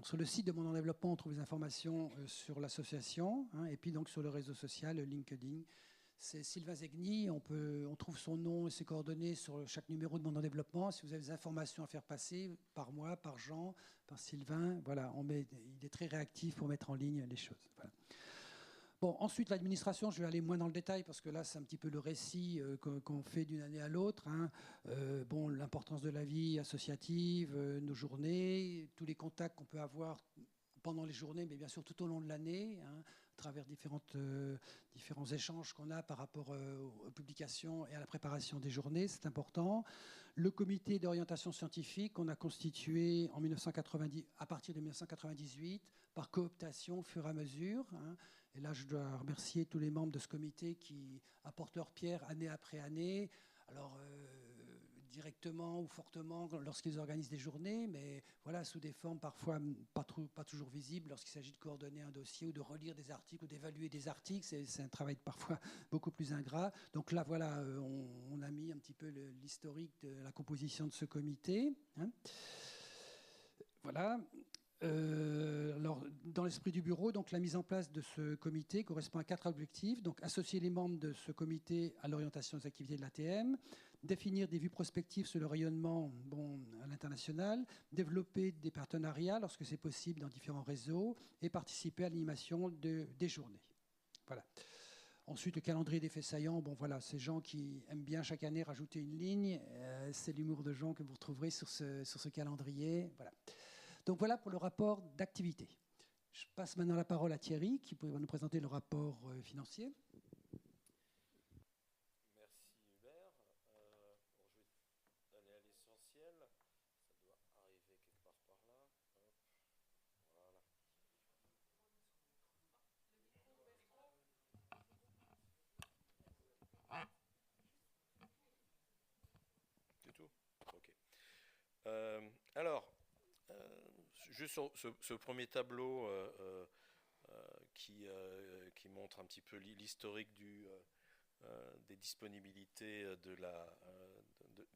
Sur le site de Monde en Développement, on trouve les informations sur l'association, hein, et puis donc sur le réseau social LinkedIn. C'est Sylvain Zegni, on trouve son nom et ses coordonnées sur chaque numéro de Monde en Développement. Si vous avez des informations à faire passer, par moi, par Jean, par Sylvain, voilà, il est très réactif pour mettre en ligne les choses. Voilà. Bon, ensuite, l'administration, je vais aller moins dans le détail parce que là, c'est un petit peu le récit qu'on fait d'une année à l'autre. Hein. L'importance de la vie associative, nos journées, tous les contacts qu'on peut avoir pendant les journées, mais bien sûr tout au long de l'année, hein, à travers différents échanges qu'on a par rapport aux publications et à la préparation des journées, c'est important. Le comité d'orientation scientifique qu'on a constitué à partir de 1998 par cooptation au fur et à mesure. Hein. Et là, je dois remercier tous les membres de ce comité qui apportent leur pierre année après année. Alors, directement ou fortement lorsqu'ils organisent des journées, mais voilà, sous des formes parfois pas toujours visibles lorsqu'il s'agit de coordonner un dossier ou de relire des articles ou d'évaluer des articles. C'est un travail parfois beaucoup plus ingrat. Donc là, voilà, on a mis un petit peu l'historique de la composition de ce comité. Hein. Voilà. Alors, dans l'esprit du bureau, donc, la mise en place de ce comité correspond à 4 objectifs. Donc, associer les membres de ce comité à l'orientation des activités de l'ATM, définir des vues prospectives sur le rayonnement à l'international, développer des partenariats lorsque c'est possible dans différents réseaux et participer à l'animation des journées. Voilà. Ensuite, le calendrier des faits saillants. Bon, voilà, ces gens qui aiment bien chaque année rajouter une ligne, c'est l'humour de Jean que vous retrouverez sur ce calendrier. Voilà. Donc voilà pour le rapport d'activité. Je passe maintenant la parole à Thierry qui va nous présenter le rapport financier. Merci Hubert. Je vais aller à l'essentiel. Ça doit arriver quelque part par là. Hop. Voilà. C'est tout ? Ok. Alors, juste sur ce premier tableau qui montre un petit peu l'historique des disponibilités de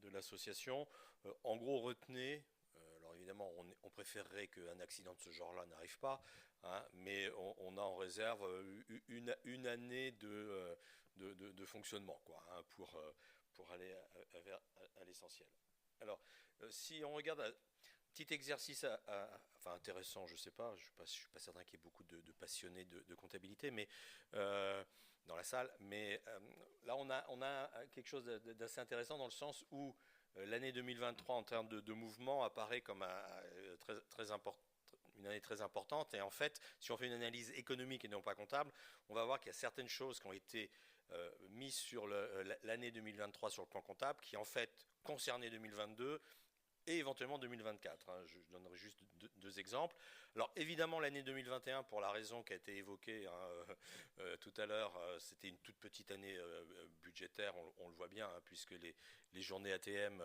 l'association. En gros, retenez, alors évidemment, on préférerait qu'un accident de ce genre-là n'arrive pas, hein, mais on a en réserve une année de fonctionnement, quoi, hein, pour aller à l'essentiel. Alors, si on regarde... Petit exercice intéressant, je ne sais pas, je ne suis pas certain qu'il y ait beaucoup de passionnés de comptabilité dans la salle, mais là on a quelque chose d'assez intéressant dans le sens où l'année 2023 en termes de mouvement apparaît comme une année très importante, et en fait si on fait une analyse économique et non pas comptable, on va voir qu'il y a certaines choses qui ont été mises sur l'année 2023 sur le plan comptable qui en fait concernaient 2022 et éventuellement 2024. Hein. Je donnerai juste deux exemples. Alors évidemment l'année 2021, pour la raison qui a été évoquée tout à l'heure, c'était une toute petite année budgétaire, on le voit bien, hein, puisque les journées ATM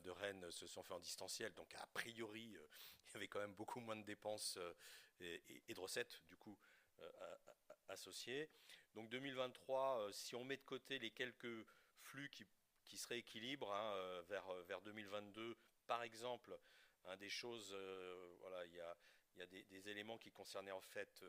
de Rennes se sont faites en distanciel, donc a priori il y avait quand même beaucoup moins de dépenses et de recettes du coup associées. Donc 2023, si on met de côté les quelques flux qui se rééquilibrent vers 2022, par exemple, des choses, voilà, il y a des éléments qui concernaient en fait,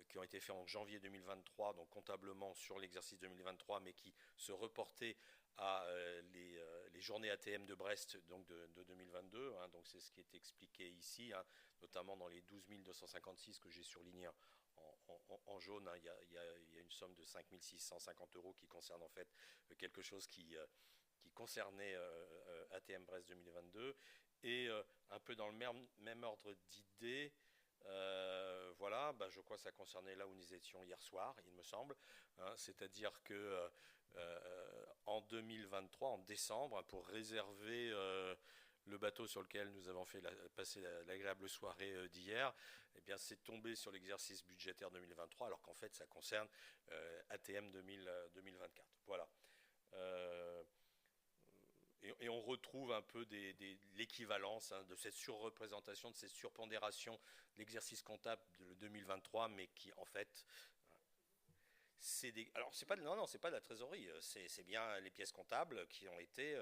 qui ont été faits en janvier 2023, donc comptablement sur l'exercice 2023, mais qui se reportaient à les journées ATM de Brest, donc de 2022. Hein, donc c'est ce qui est expliqué ici, hein, notamment dans les 12 256 que j'ai surligné en jaune. Hein, il y a une somme de 5 650 € qui concerne en fait quelque chose qui concernait ATM Brest 2022, et un peu dans le même ordre d'idées, voilà, je crois que ça concernait là où nous étions hier soir, il me semble, hein, c'est-à-dire que en 2023, en décembre, pour réserver le bateau sur lequel nous avons passé l'agréable soirée d'hier, eh bien, c'est tombé sur l'exercice budgétaire 2023, alors qu'en fait, ça concerne ATM 2024. Voilà. Et on retrouve un peu l'équivalence de cette surreprésentation, de cette surpondération de l'exercice comptable de 2023, mais qui, en fait, alors, c'est pas de la trésorerie, c'est bien les pièces comptables qui ont été...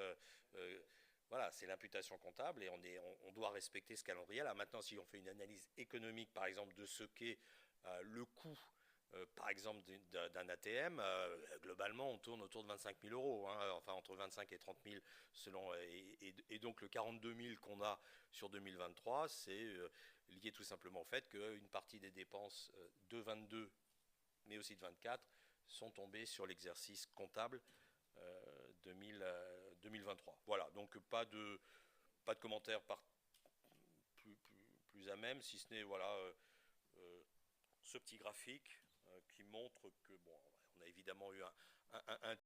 voilà, c'est l'imputation comptable et on doit respecter ce calendrier. Là, maintenant, si on fait une analyse économique, par exemple, de ce qu'est le coût, par exemple, d'un ATM, globalement, on tourne autour de 25 000 euros, hein, enfin entre 25 et 30 000 selon. Et donc, le 42 000 qu'on a sur 2023, c'est lié tout simplement au fait qu'une partie des dépenses de 22, mais aussi de 24, sont tombées sur l'exercice comptable 2023. Voilà, donc pas de commentaires plus à même, si ce n'est voilà, ce petit graphique qui montre que, bon, on a évidemment eu un